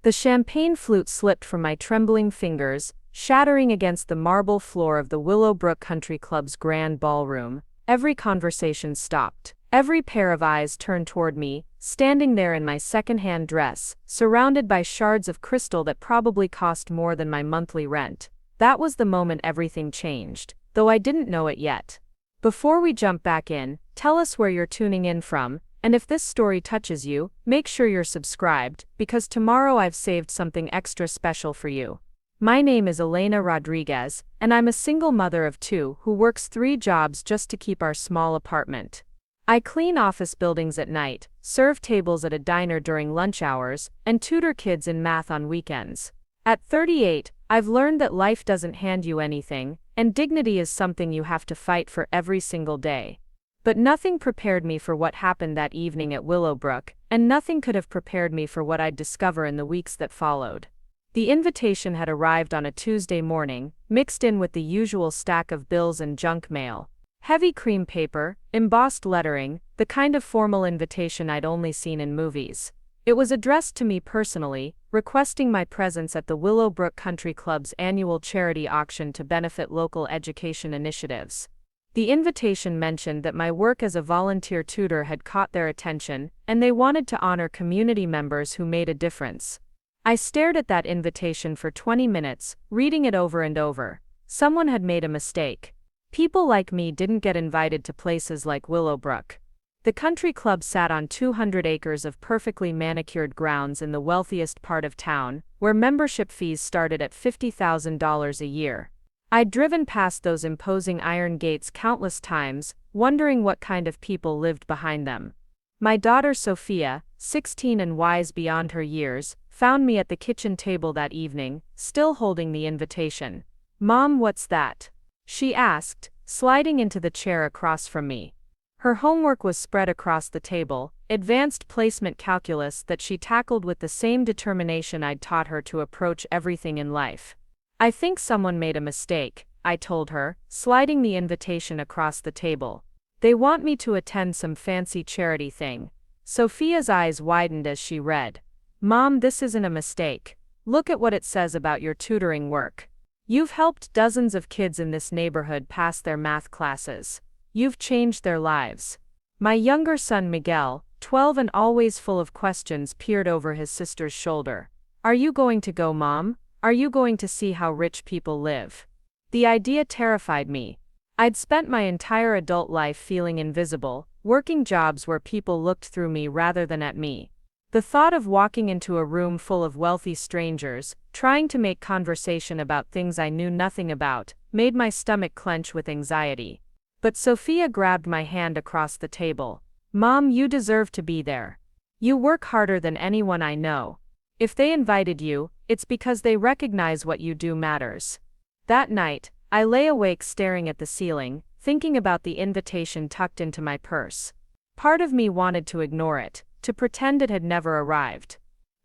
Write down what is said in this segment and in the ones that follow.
The champagne flute slipped from my trembling fingers, shattering against the marble floor of the Willowbrook Country Club's grand ballroom. Every conversation stopped. Every pair of eyes turned toward me, standing there in my second-hand dress, surrounded by shards of crystal that probably cost more than my monthly rent. That was the moment everything changed, though I didn't know it yet. Before we jump back in, tell us where you're tuning in from, and if this story touches you, make sure you're subscribed, because tomorrow I've saved something extra special for you. My name is Elena Rodriguez, and I'm a single mother of two who works 3 jobs just to keep our small apartment. I clean office buildings at night, serve tables at a diner during lunch hours, and tutor kids in math on weekends. At 38, I've learned that life doesn't hand you anything, and dignity is something you have to fight for every single day. But nothing prepared me for what happened that evening at Willowbrook, and nothing could have prepared me for what I'd discover in the weeks that followed. The invitation had arrived on a Tuesday morning, mixed in with the usual stack of bills and junk mail. Heavy cream paper, embossed lettering, the kind of formal invitation I'd only seen in movies. It was addressed to me personally, requesting my presence at the Willowbrook Country Club's annual charity auction to benefit local education initiatives. The invitation mentioned that my work as a volunteer tutor had caught their attention, and they wanted to honor community members who made a difference. I stared at that invitation for 20 minutes, reading it over and over. Someone had made a mistake. People like me didn't get invited to places like Willowbrook. The country club sat on 200 acres of perfectly manicured grounds in the wealthiest part of town, where membership fees started at $50,000 a year. I'd driven past those imposing iron gates countless times, wondering what kind of people lived behind them. My daughter Sophia, 16 and wise beyond her years, found me at the kitchen table that evening, still holding the invitation. "Mom, what's that?" she asked, sliding into the chair across from me. Her homework was spread across the table, advanced placement calculus that she tackled with the same determination I'd taught her to approach everything in life. "I think someone made a mistake," I told her, sliding the invitation across the table. "They want me to attend some fancy charity thing." Sophia's eyes widened as she read. "Mom, this isn't a mistake. Look at what it says about your tutoring work. You've helped dozens of kids in this neighborhood pass their math classes. You've changed their lives." My younger son Miguel, 12 and always full of questions, peered over his sister's shoulder. "Are you going to go, Mom? Are you going to see how rich people live?" The idea terrified me. I'd spent my entire adult life feeling invisible, working jobs where people looked through me rather than at me. The thought of walking into a room full of wealthy strangers, trying to make conversation about things I knew nothing about, made my stomach clench with anxiety. But Sophia grabbed my hand across the table. "Mom, you deserve to be there. You work harder than anyone I know. If they invited you, it's because they recognize what you do matters." That night, I lay awake staring at the ceiling, thinking about the invitation tucked into my purse. Part of me wanted to ignore it, to pretend it had never arrived.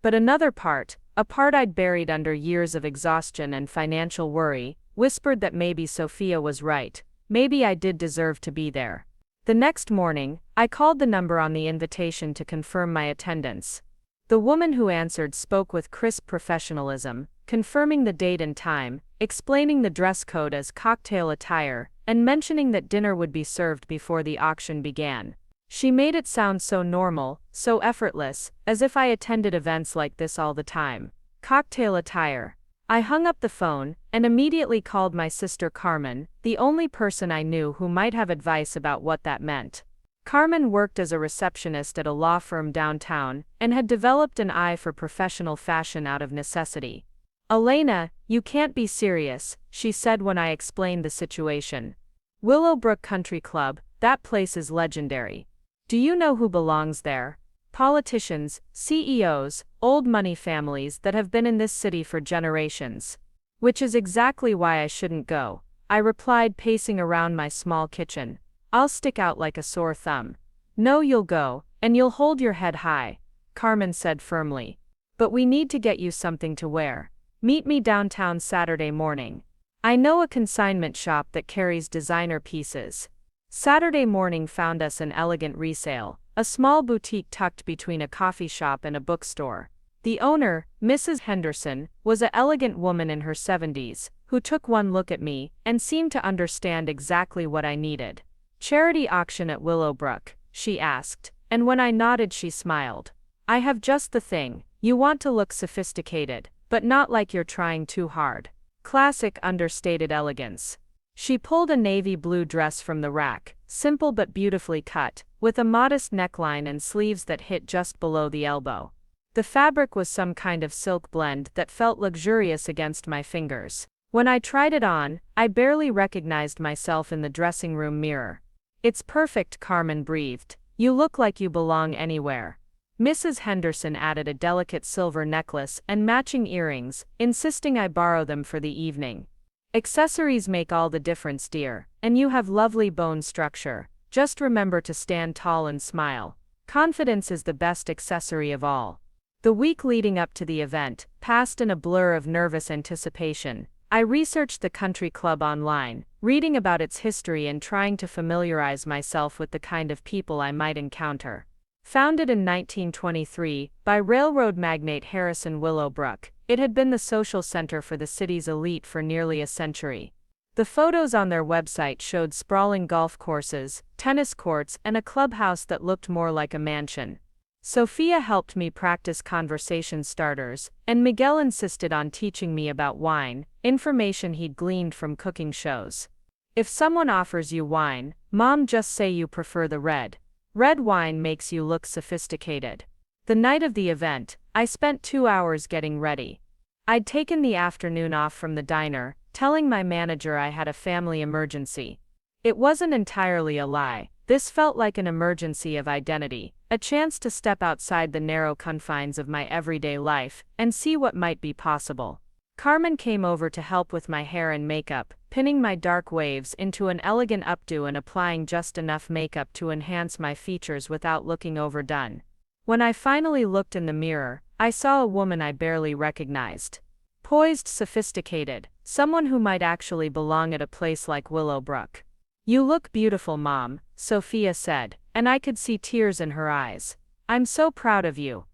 But another part, a part I'd buried under years of exhaustion and financial worry, whispered that maybe Sophia was right, maybe I did deserve to be there. The next morning, I called the number on the invitation to confirm my attendance. The woman who answered spoke with crisp professionalism, confirming the date and time, explaining the dress code as cocktail attire, and mentioning that dinner would be served before the auction began. She made it sound so normal, so effortless, as if I attended events like this all the time. Cocktail attire. I hung up the phone, and immediately called my sister Carmen, the only person I knew who might have advice about what that meant. Carmen worked as a receptionist at a law firm downtown, and had developed an eye for professional fashion out of necessity. "Elena, you can't be serious," she said when I explained the situation. "Willowbrook Country Club, that place is legendary. Do you know who belongs there? Politicians, CEOs, old money families that have been in this city for generations." "Which is exactly why I shouldn't go," I replied, pacing around my small kitchen. "I'll stick out like a sore thumb." "No, you'll go, and you'll hold your head high," Carmen said firmly. "But we need to get you something to wear. Meet me downtown Saturday morning. I know a consignment shop that carries designer pieces." Saturday morning found us an elegant resale, a small boutique tucked between a coffee shop and a bookstore. The owner, Mrs. Henderson, was an elegant woman in her 70s, who took one look at me and seemed to understand exactly what I needed. "Charity auction at Willowbrook?" she asked, and when I nodded she smiled. "I have just the thing. You want to look sophisticated, but not like you're trying too hard. Classic understated elegance." She pulled a navy blue dress from the rack, simple but beautifully cut, with a modest neckline and sleeves that hit just below the elbow. The fabric was some kind of silk blend that felt luxurious against my fingers. When I tried it on, I barely recognized myself in the dressing room mirror. "It's perfect," Carmen breathed. "You look like you belong anywhere." Mrs. Henderson added a delicate silver necklace and matching earrings, insisting I borrow them for the evening. "Accessories make all the difference, dear, and you have lovely bone structure. Just remember to stand tall and smile. Confidence is the best accessory of all." The week leading up to the event passed in a blur of nervous anticipation. I researched the country club online, reading about its history and trying to familiarize myself with the kind of people I might encounter. Founded in 1923 by railroad magnate Harrison Willowbrook, it had been the social center for the city's elite for nearly a century. The photos on their website showed sprawling golf courses, tennis courts, and a clubhouse that looked more like a mansion. Sophia helped me practice conversation starters, and Miguel insisted on teaching me about wine, information he'd gleaned from cooking shows. "If someone offers you wine, Mom, just say you prefer the red. Red wine makes you look sophisticated." The night of the event, I spent 2 hours getting ready. I'd taken the afternoon off from the diner, telling my manager I had a family emergency. It wasn't entirely a lie. This felt like an emergency of identity, a chance to step outside the narrow confines of my everyday life and see what might be possible. Carmen came over to help with my hair and makeup, pinning my dark waves into an elegant updo and applying just enough makeup to enhance my features without looking overdone. When I finally looked in the mirror, I saw a woman I barely recognized. Poised, sophisticated, someone who might actually belong at a place like Willowbrook. "You look beautiful, Mom," Sophia said, and I could see tears in her eyes. "I'm so proud of you."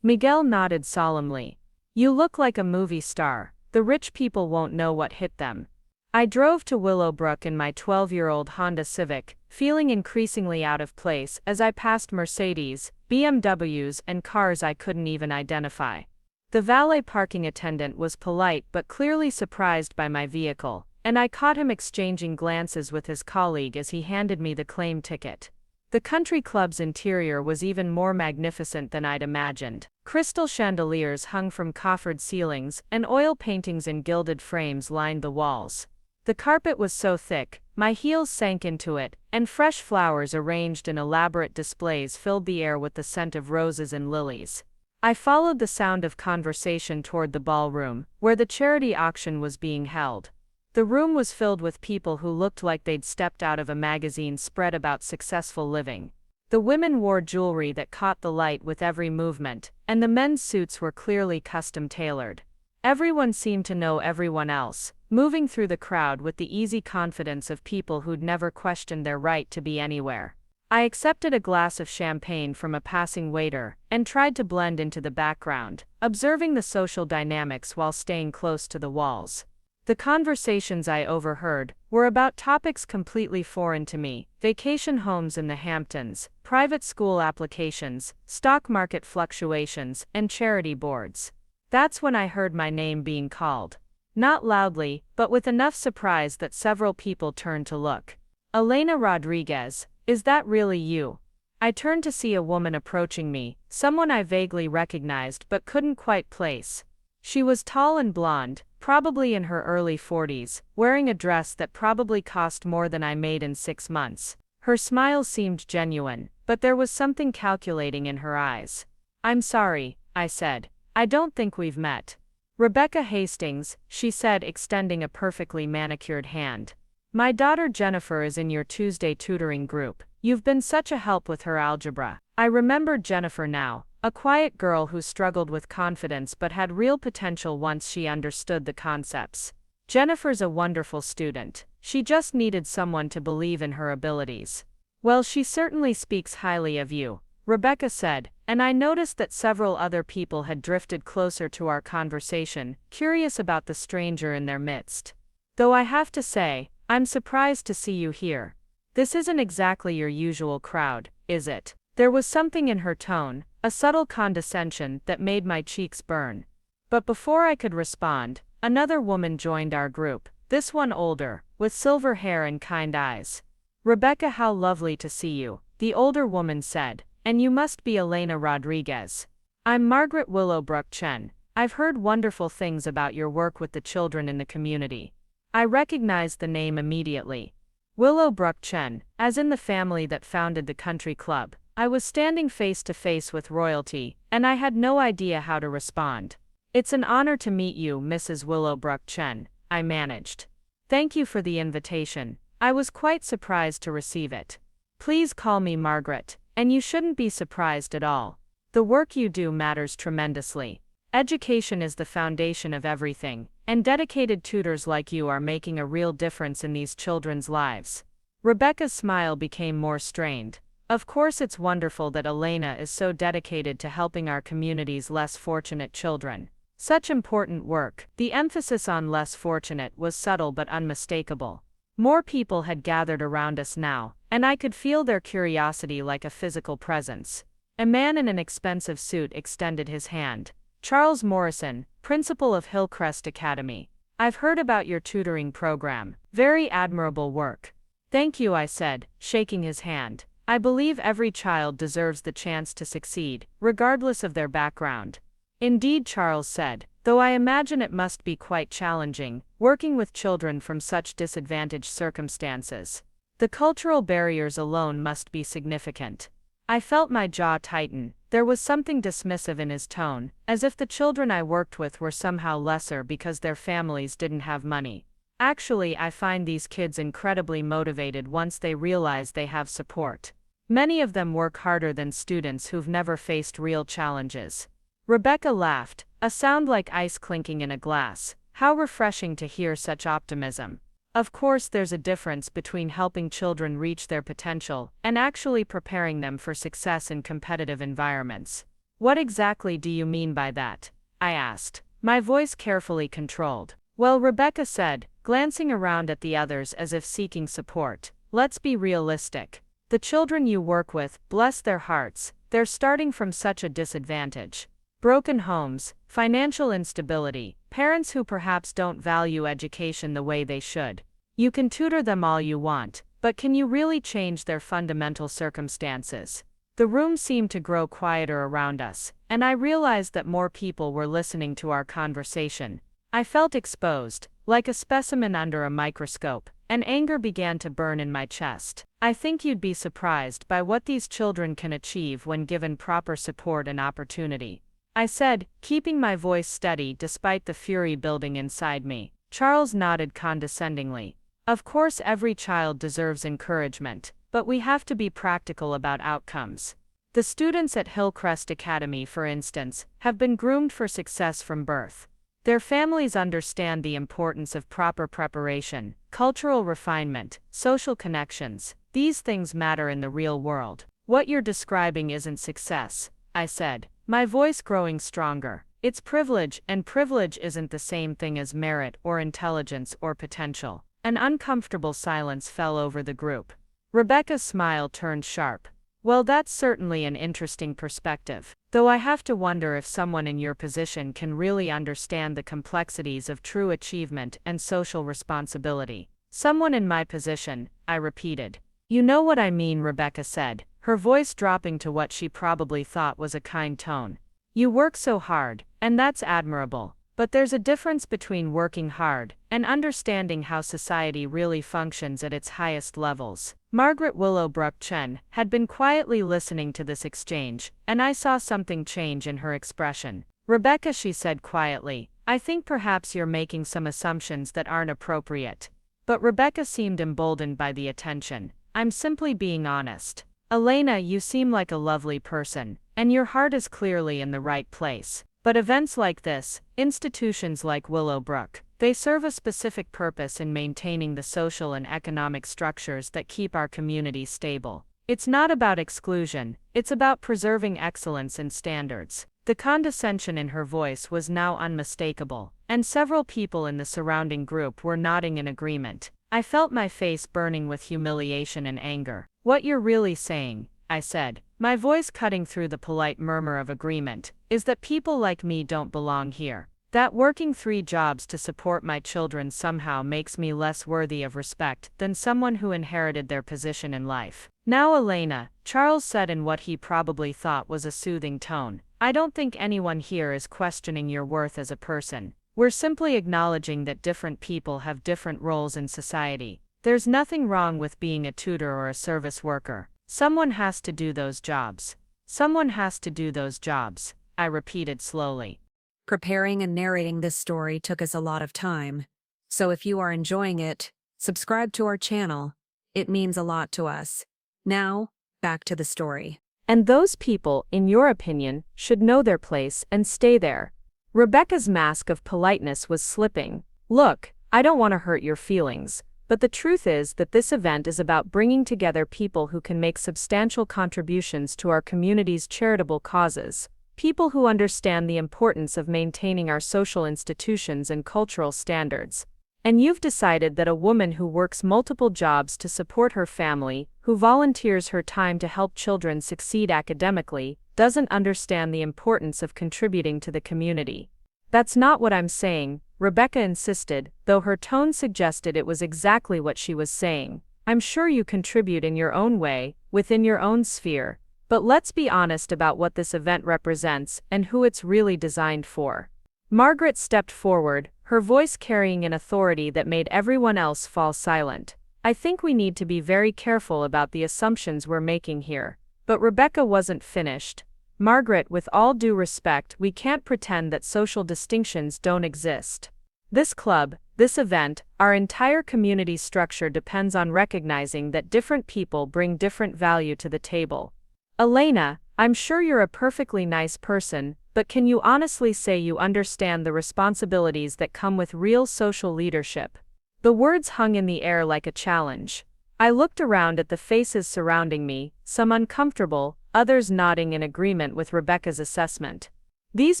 Miguel nodded solemnly. "You look like a movie star. The rich people won't know what hit them." I drove to Willowbrook in my 12-year-old Honda Civic, feeling increasingly out of place as I passed Mercedes, BMWs, and cars I couldn't even identify. The valet parking attendant was polite but clearly surprised by my vehicle, and I caught him exchanging glances with his colleague as he handed me the claim ticket. The country club's interior was even more magnificent than I'd imagined. Crystal chandeliers hung from coffered ceilings, and oil paintings in gilded frames lined the walls. The carpet was so thick, my heels sank into it, and fresh flowers arranged in elaborate displays filled the air with the scent of roses and lilies. I followed the sound of conversation toward the ballroom, where the charity auction was being held. The room was filled with people who looked like they'd stepped out of a magazine spread about successful living. The women wore jewelry that caught the light with every movement, and the men's suits were clearly custom-tailored. Everyone seemed to know everyone else, moving through the crowd with the easy confidence of people who'd never questioned their right to be anywhere. I accepted a glass of champagne from a passing waiter, and tried to blend into the background, observing the social dynamics while staying close to the walls. The conversations I overheard were about topics completely foreign to me: vacation homes in the Hamptons, private school applications, stock market fluctuations, and charity boards. That's when I heard my name being called. Not loudly, but with enough surprise that several people turned to look. "Elena Rodriguez, is that really you?" I turned to see a woman approaching me, someone I vaguely recognized but couldn't quite place. She was tall and blonde, probably in her early 40s, wearing a dress that probably cost more than I made in 6 months. Her smile seemed genuine, but there was something calculating in her eyes. "I'm sorry," I said. "I don't think we've met." "Rebecca Hastings," she said, extending a perfectly manicured hand. "My daughter Jennifer is in your Tuesday tutoring group. You've been such a help with her algebra." I remembered Jennifer now, a quiet girl who struggled with confidence but had real potential once she understood the concepts. "Jennifer's a wonderful student. She just needed someone to believe in her abilities." "Well, she certainly speaks highly of you." Rebecca said, and I noticed that several other people had drifted closer to our conversation, curious about the stranger in their midst. Though I have to say, I'm surprised to see you here. This isn't exactly your usual crowd, is it? There was something in her tone, a subtle condescension that made my cheeks burn. But before I could respond, another woman joined our group, this one older, with silver hair and kind eyes. Rebecca, how lovely to see you, the older woman said, and you must be Elena Rodriguez. I'm Margaret Willowbrook Chen. I've heard wonderful things about your work with the children in the community. I recognized the name immediately. Willowbrook Chen, as in the family that founded the country club. I was standing face to face with royalty, and I had no idea how to respond. It's an honor to meet you, Mrs. Willowbrook Chen, I managed. Thank you for the invitation. I was quite surprised to receive it. Please call me Margaret, and you shouldn't be surprised at all. The work you do matters tremendously. Education is the foundation of everything, and dedicated tutors like you are making a real difference in these children's lives. Rebecca's smile became more strained. Of course, it's wonderful that Elena is so dedicated to helping our community's less fortunate children. Such important work. The emphasis on less fortunate was subtle but unmistakable. More people had gathered around us now, and I could feel their curiosity like a physical presence. A man in an expensive suit extended his hand. Charles Morrison, principal of Hillcrest Academy. I've heard about your tutoring program. Very admirable work. Thank you, I said, shaking his hand. I believe every child deserves the chance to succeed, regardless of their background. Indeed, Charles said, though I imagine it must be quite challenging, working with children from such disadvantaged circumstances. The cultural barriers alone must be significant. I felt my jaw tighten. There was something dismissive in his tone, as if the children I worked with were somehow lesser because their families didn't have money. Actually, I find these kids incredibly motivated once they realize they have support. Many of them work harder than students who've never faced real challenges. Rebecca laughed, a sound like ice clinking in a glass. How refreshing to hear such optimism. Of course, there's a difference between helping children reach their potential and actually preparing them for success in competitive environments. What exactly do you mean by that? I asked, my voice carefully controlled. Well, Rebecca said, glancing around at the others as if seeking support, let's be realistic. The children you work with, bless their hearts, they're starting from such a disadvantage. Broken homes, financial instability, parents who perhaps don't value education the way they should. You can tutor them all you want, but can you really change their fundamental circumstances? The room seemed to grow quieter around us, and I realized that more people were listening to our conversation. I felt exposed, like a specimen under a microscope, and anger began to burn in my chest. I think you'd be surprised by what these children can achieve when given proper support and opportunity, I said, keeping my voice steady despite the fury building inside me. Charles nodded condescendingly. Of course, every child deserves encouragement, but we have to be practical about outcomes. The students at Hillcrest Academy, for instance, have been groomed for success from birth. Their families understand the importance of proper preparation, cultural refinement, social connections. These things matter in the real world. What you're describing isn't success, I said, my voice growing stronger. It's privilege, and privilege isn't the same thing as merit or intelligence or potential. An uncomfortable silence fell over the group. Rebecca's smile turned sharp. Well, that's certainly an interesting perspective, though I have to wonder if someone in your position can really understand the complexities of true achievement and social responsibility. Someone in my position, I repeated. You know what I mean, Rebecca said, her voice dropping to what she probably thought was a kind tone. You work so hard, and that's admirable. But there's a difference between working hard and understanding how society really functions at its highest levels. Margaret Willowbrook Chen had been quietly listening to this exchange, and I saw something change in her expression. Rebecca, she said quietly, I think perhaps you're making some assumptions that aren't appropriate. But Rebecca seemed emboldened by the attention. I'm simply being honest. Elena, you seem like a lovely person, and your heart is clearly in the right place. But events like this, institutions like Willowbrook, they serve a specific purpose in maintaining the social and economic structures that keep our community stable. It's not about exclusion, it's about preserving excellence and standards. The condescension in her voice was now unmistakable, and several people in the surrounding group were nodding in agreement. I felt my face burning with humiliation and anger. "What you're really saying," I said, my voice cutting through the polite murmur of agreement, "is that people like me don't belong here. That working 3 jobs to support my children somehow makes me less worthy of respect than someone who inherited their position in life." "Now Elena," Charles said in what he probably thought was a soothing tone, "I don't think anyone here is questioning your worth as a person. We're simply acknowledging that different people have different roles in society. There's nothing wrong with being a tutor or a service worker. Someone has to do those jobs. Someone has to do those jobs," I repeated slowly. Preparing and narrating this story took us a lot of time. So if you are enjoying it, subscribe to our channel. It means a lot to us. Now, back to the story. "And those people, in your opinion, should know their place and stay there." Rebecca's mask of politeness was slipping. "Look, I don't want to hurt your feelings, but the truth is that this event is about bringing together people who can make substantial contributions to our community's charitable causes. People who understand the importance of maintaining our social institutions and cultural standards. And you've decided that a woman who works multiple jobs to support her family, who volunteers her time to help children succeed academically, doesn't understand the importance of contributing to the community." "That's not what I'm saying," Rebecca insisted, though her tone suggested it was exactly what she was saying. "I'm sure you contribute in your own way, within your own sphere. But let's be honest about what this event represents and who it's really designed for." Margaret stepped forward, her voice carrying an authority that made everyone else fall silent. "I think we need to be very careful about the assumptions we're making here." But Rebecca wasn't finished. "Margaret, with all due respect, we can't pretend that social distinctions don't exist. This club, this event, our entire community structure depends on recognizing that different people bring different value to the table. Elena, I'm sure you're a perfectly nice person, but can you honestly say you understand the responsibilities that come with real social leadership?" The words hung in the air like a challenge. I looked around at the faces surrounding me, some uncomfortable, others nodding in agreement with Rebecca's assessment. These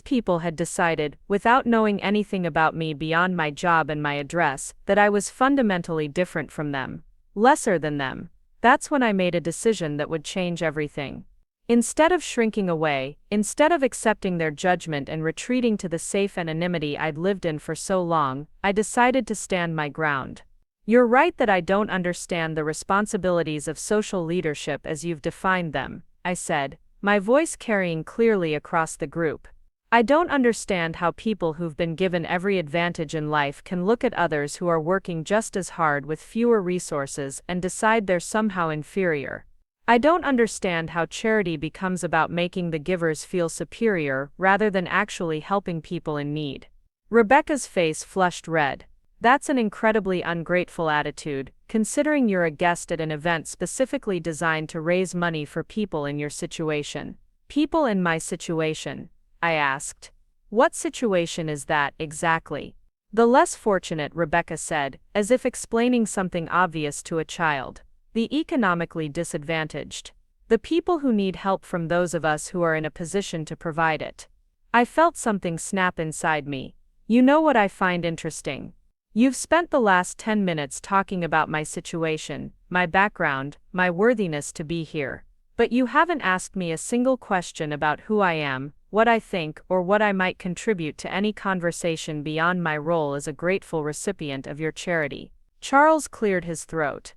people had decided, without knowing anything about me beyond my job and my address, that I was fundamentally different from them, lesser than them. That's when I made a decision that would change everything. Instead of shrinking away, instead of accepting their judgment and retreating to the safe anonymity I'd lived in for so long, I decided to stand my ground. "You're right that I don't understand the responsibilities of social leadership as you've defined them," I said, my voice carrying clearly across the group. "I don't understand how people who've been given every advantage in life can look at others who are working just as hard with fewer resources and decide they're somehow inferior. I don't understand how charity becomes about making the givers feel superior rather than actually helping people in need." Rebecca's face flushed red. "That's an incredibly ungrateful attitude, considering you're a guest at an event specifically designed to raise money for people in your situation." "People in my situation?" I asked. "What situation is that, exactly?" "The less fortunate," Rebecca said, as if explaining something obvious to a child. "The economically disadvantaged. The people who need help from those of us who are in a position to provide it." I felt something snap inside me. "You know what I find interesting? You've spent the last 10 minutes talking about my situation, my background, my worthiness to be here. But you haven't asked me a single question about who I am, what I think, or what I might contribute to any conversation beyond my role as a grateful recipient of your charity." Charles cleared his throat.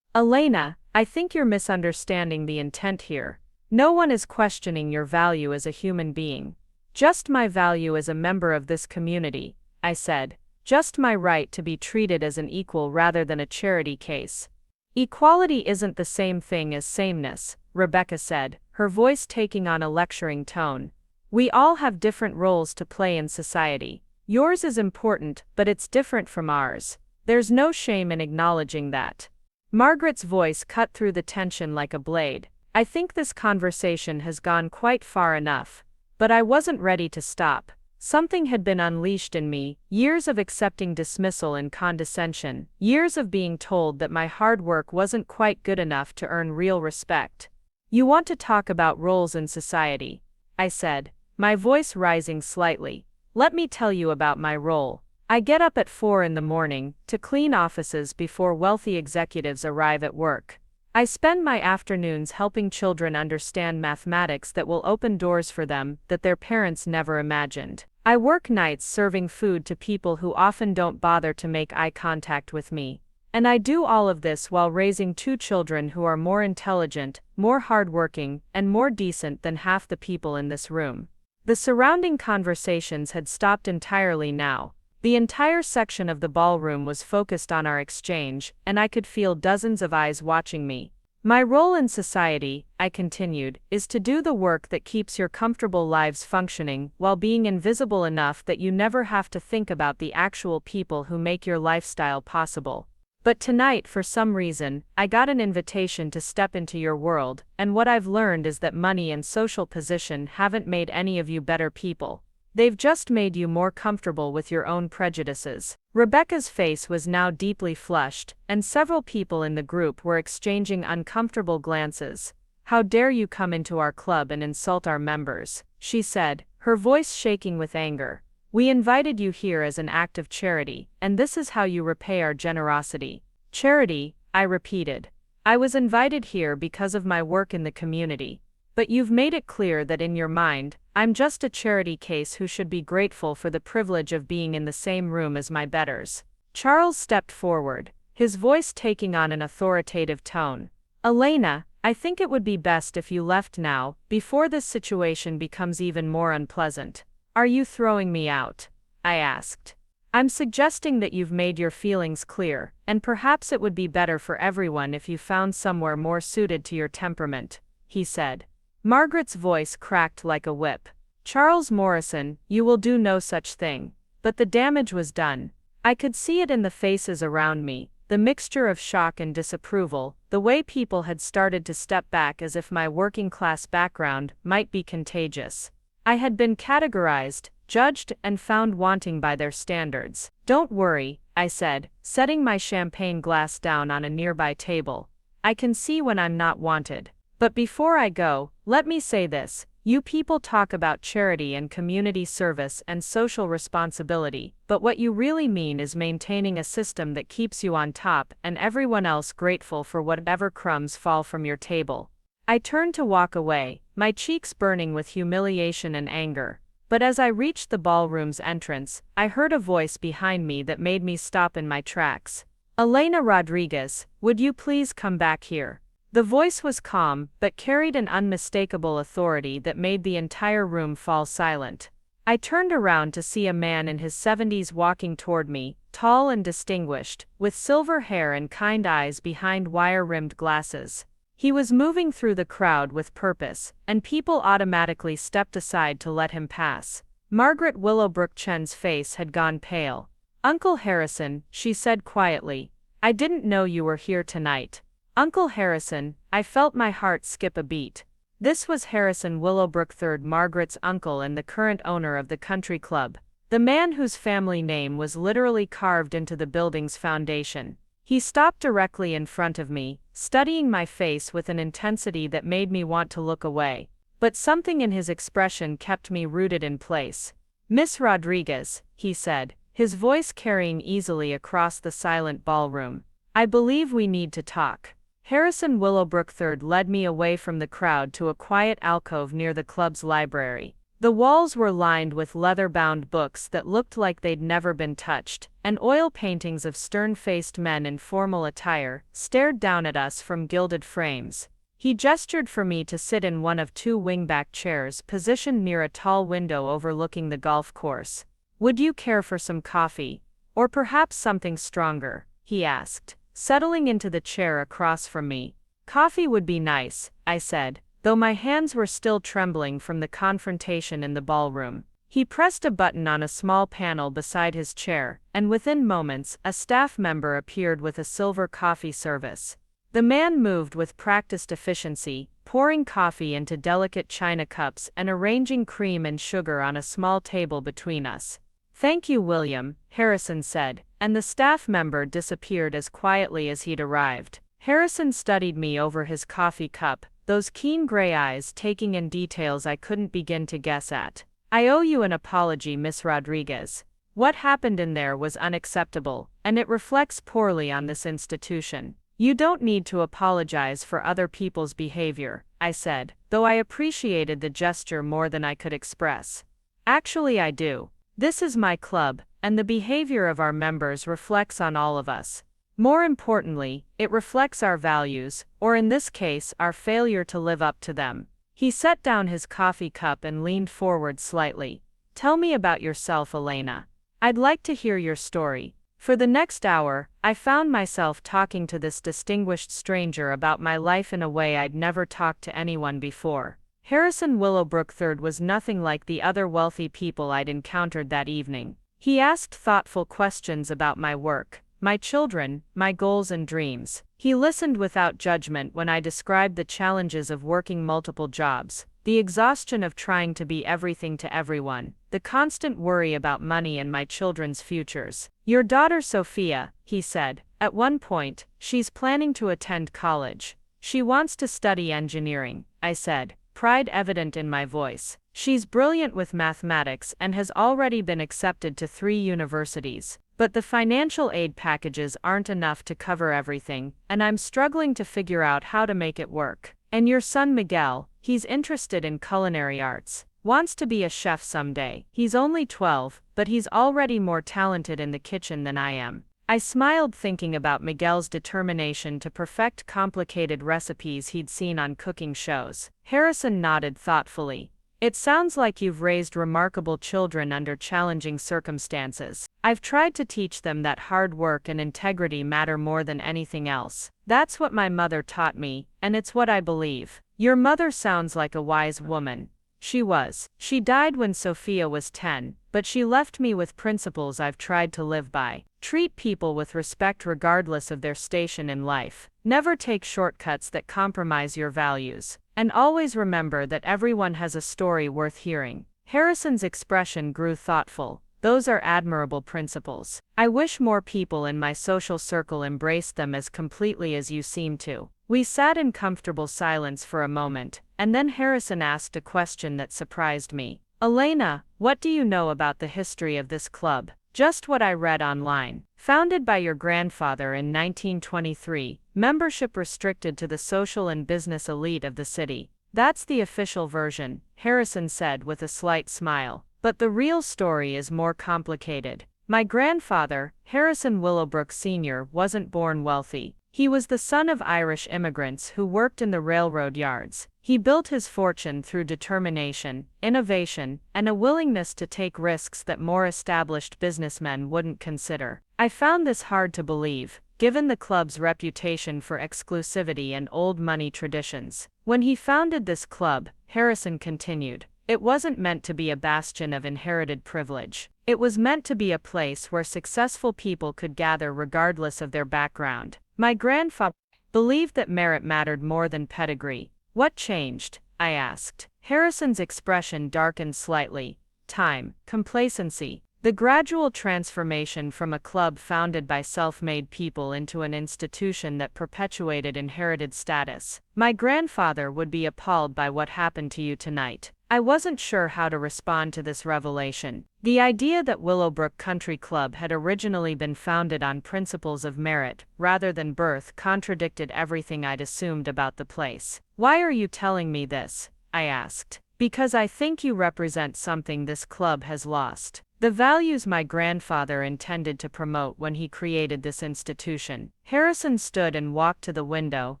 "Elena, I think you're misunderstanding the intent here. No one is questioning your value as a human being. Just my value as a member of this community," I said. "Just my right to be treated as an equal rather than a charity case." "Equality isn't the same thing as sameness," Rebecca said, her voice taking on a lecturing tone. "We all have different roles to play in society. Yours is important, but it's different from ours. There's no shame in acknowledging that." Margaret's voice cut through the tension like a blade. "I think this conversation has gone quite far enough." But I wasn't ready to stop. Something had been unleashed in me, years of accepting dismissal and condescension, years of being told that my hard work wasn't quite good enough to earn real respect. "You want to talk about roles in society," I said, my voice rising slightly. "Let me tell you about my role. I get up at 4 in the morning to clean offices before wealthy executives arrive at work. I spend my afternoons helping children understand mathematics that will open doors for them that their parents never imagined. I work nights serving food to people who often don't bother to make eye contact with me. And I do all of this while raising 2 children who are more intelligent, more hardworking, and more decent than half the people in this room." The surrounding conversations had stopped entirely now. The entire section of the ballroom was focused on our exchange, and I could feel dozens of eyes watching me. "My role in society," I continued, "is to do the work that keeps your comfortable lives functioning while being invisible enough that you never have to think about the actual people who make your lifestyle possible. But tonight, for some reason, I got an invitation to step into your world, and what I've learned is that money and social position haven't made any of you better people. They've just made you more comfortable with your own prejudices." Rebecca's face was now deeply flushed, and several people in the group were exchanging uncomfortable glances. "How dare you come into our club and insult our members," she said, her voice shaking with anger. "We invited you here as an act of charity, and this is how you repay our generosity." "Charity," I repeated. "I was invited here because of my work in the community. But you've made it clear that in your mind, I'm just a charity case who should be grateful for the privilege of being in the same room as my betters." Charles stepped forward, his voice taking on an authoritative tone. "Elena, I think it would be best if you left now, before this situation becomes even more unpleasant." "Are you throwing me out?" I asked. "I'm suggesting that you've made your feelings clear, and perhaps it would be better for everyone if you found somewhere more suited to your temperament," he said. Margaret's voice cracked like a whip. "Charles Morrison, you will do no such thing." But the damage was done. I could see it in the faces around me, the mixture of shock and disapproval, the way people had started to step back as if my working-class background might be contagious. I had been categorized, judged, and found wanting by their standards. "Don't worry," I said, setting my champagne glass down on a nearby table. "I can see when I'm not wanted. But before I go, let me say this. You people talk about charity and community service and social responsibility, but what you really mean is maintaining a system that keeps you on top and everyone else grateful for whatever crumbs fall from your table." I turned to walk away, my cheeks burning with humiliation and anger. But as I reached the ballroom's entrance, I heard a voice behind me that made me stop in my tracks. "Elena Rodriguez, would you please come back here?" The voice was calm, but carried an unmistakable authority that made the entire room fall silent. I turned around to see a man in his 70s walking toward me, tall and distinguished, with silver hair and kind eyes behind wire-rimmed glasses. He was moving through the crowd with purpose, and people automatically stepped aside to let him pass. Margaret Willowbrook Chen's face had gone pale. "Uncle Harrison," she said quietly, "I didn't know you were here tonight." Uncle Harrison, I felt my heart skip a beat. This was Harrison Willowbrook III, Margaret's uncle and the current owner of the country club, the man whose family name was literally carved into the building's foundation. He stopped directly in front of me, studying my face with an intensity that made me want to look away. But something in his expression kept me rooted in place. "Miss Rodriguez," he said, his voice carrying easily across the silent ballroom, "I believe we need to talk." Harrison Willowbrook III led me away from the crowd to a quiet alcove near the club's library. The walls were lined with leather-bound books that looked like they'd never been touched, and oil paintings of stern-faced men in formal attire stared down at us from gilded frames. He gestured for me to sit in one of 2 wingback chairs positioned near a tall window overlooking the golf course. "Would you care for some coffee? Or perhaps something stronger?" he asked, settling into the chair across from me. "Coffee would be nice," I said, though my hands were still trembling from the confrontation in the ballroom. He pressed a button on a small panel beside his chair, and within moments, a staff member appeared with a silver coffee service. The man moved with practiced efficiency, pouring coffee into delicate china cups and arranging cream and sugar on a small table between us. "Thank you, William," Harrison said, and the staff member disappeared as quietly as he'd arrived. Harrison studied me over his coffee cup, those keen gray eyes taking in details I couldn't begin to guess at. "I owe you an apology, Miss Rodriguez. What happened in there was unacceptable, and it reflects poorly on this institution." "You don't need to apologize for other people's behavior," I said, though I appreciated the gesture more than I could express. "Actually, I do. This is my club, and the behavior of our members reflects on all of us. More importantly, it reflects our values, or in this case, our failure to live up to them." He set down his coffee cup and leaned forward slightly. "Tell me about yourself, Elena. I'd like to hear your story." For the next hour, I found myself talking to this distinguished stranger about my life in a way I'd never talked to anyone before. Harrison Willowbrook III was nothing like the other wealthy people I'd encountered that evening. He asked thoughtful questions about my work, my children, my goals and dreams. He listened without judgment when I described the challenges of working multiple jobs, the exhaustion of trying to be everything to everyone, the constant worry about money and my children's futures. "Your daughter Sophia," he said, "at one point, she's planning to attend college. She wants to study engineering," I said, pride evident in my voice. "She's brilliant with mathematics and has already been accepted to 3 universities. But the financial aid packages aren't enough to cover everything, and I'm struggling to figure out how to make it work. And your son Miguel, he's interested in culinary arts. Wants to be a chef someday. He's only 12, but he's already more talented in the kitchen than I am." I smiled thinking about Miguel's determination to perfect complicated recipes he'd seen on cooking shows. Harrison nodded thoughtfully. "It sounds like you've raised remarkable children under challenging circumstances. I've tried to teach them that hard work and integrity matter more than anything else. That's what my mother taught me, and it's what I believe." "Your mother sounds like a wise woman." "She was. She died when Sophia was 10, but she left me with principles I've tried to live by. Treat people with respect regardless of their station in life. Never take shortcuts that compromise your values. And always remember that everyone has a story worth hearing." Harrison's expression grew thoughtful. "Those are admirable principles. I wish more people in my social circle embraced them as completely as you seem to." We sat in comfortable silence for a moment, and then Harrison asked a question that surprised me. "Elena, what do you know about the history of this club?" "Just what I read online. Founded by your grandfather in 1923, membership restricted to the social and business elite of the city. That's the official version," Harrison said with a slight smile. "But the real story is more complicated. My grandfather, Harrison Willowbrook Sr., wasn't born wealthy. He was the son of Irish immigrants who worked in the railroad yards. He built his fortune through determination, innovation, and a willingness to take risks that more established businessmen wouldn't consider. I found this hard to believe, given the club's reputation for exclusivity and old money traditions. When he founded this club," Harrison continued, "it wasn't meant to be a bastion of inherited privilege. It was meant to be a place where successful people could gather regardless of their background. My grandfather believed that merit mattered more than pedigree." "What changed?" I asked. Harrison's expression darkened slightly. "Time, complacency. The gradual transformation from a club founded by self-made people into an institution that perpetuated inherited status. My grandfather would be appalled by what happened to you tonight." I wasn't sure how to respond to this revelation. The idea that Willowbrook Country Club had originally been founded on principles of merit rather than birth contradicted everything I'd assumed about the place. "Why are you telling me this?" I asked. "Because I think you represent something this club has lost. The values my grandfather intended to promote when he created this institution." Harrison stood and walked to the window,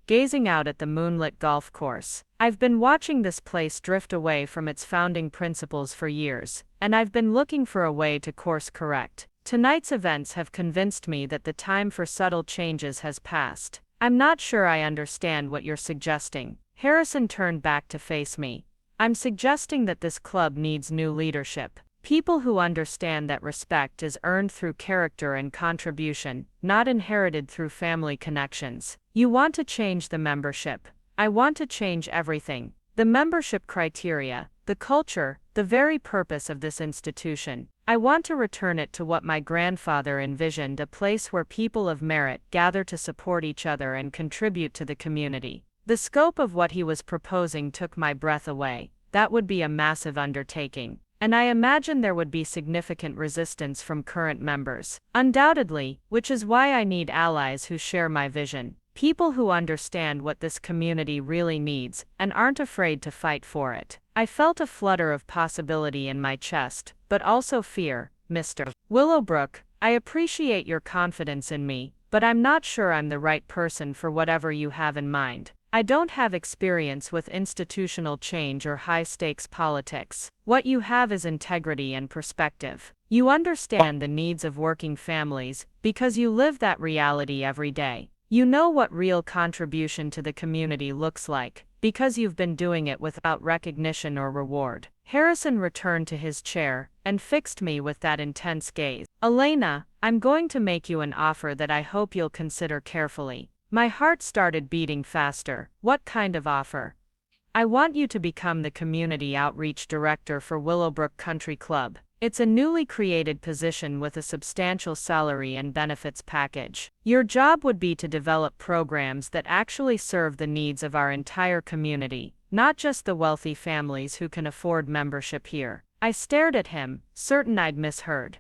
gazing out at the moonlit golf course. "I've been watching this place drift away from its founding principles for years, and I've been looking for a way to course correct. Tonight's events have convinced me that the time for subtle changes has passed." "I'm not sure I understand what you're suggesting." Harrison turned back to face me. "I'm suggesting that this club needs new leadership. People who understand that respect is earned through character and contribution, not inherited through family connections." "You want to change the membership?" I want to change everything. The membership criteria, the culture, the very purpose of this institution. I want to return it to what my grandfather envisioned, a place where people of merit gather to support each other and contribute to the community. The scope of what he was proposing took my breath away. That would be a massive undertaking. And I imagine there would be significant resistance from current members. Undoubtedly, which is why I need allies who share my vision. People who understand what this community really needs and aren't afraid to fight for it. I felt a flutter of possibility in my chest, but also fear. Mr. Willowbrook, I appreciate your confidence in me, but I'm not sure I'm the right person for whatever you have in mind. I don't have experience with institutional change or high-stakes politics. What you have is integrity and perspective. You understand the needs of working families because you live that reality every day. You know what real contribution to the community looks like because you've been doing it without recognition or reward. Harrison returned to his chair and fixed me with that intense gaze. Elena, I'm going to make you an offer that I hope you'll consider carefully. My heart started beating faster. What kind of offer? I want you to become the community outreach director for Willowbrook Country Club. It's a newly created position with a substantial salary and benefits package. Your job would be to develop programs that actually serve the needs of our entire community, not just the wealthy families who can afford membership here. I stared at him, certain I'd misheard.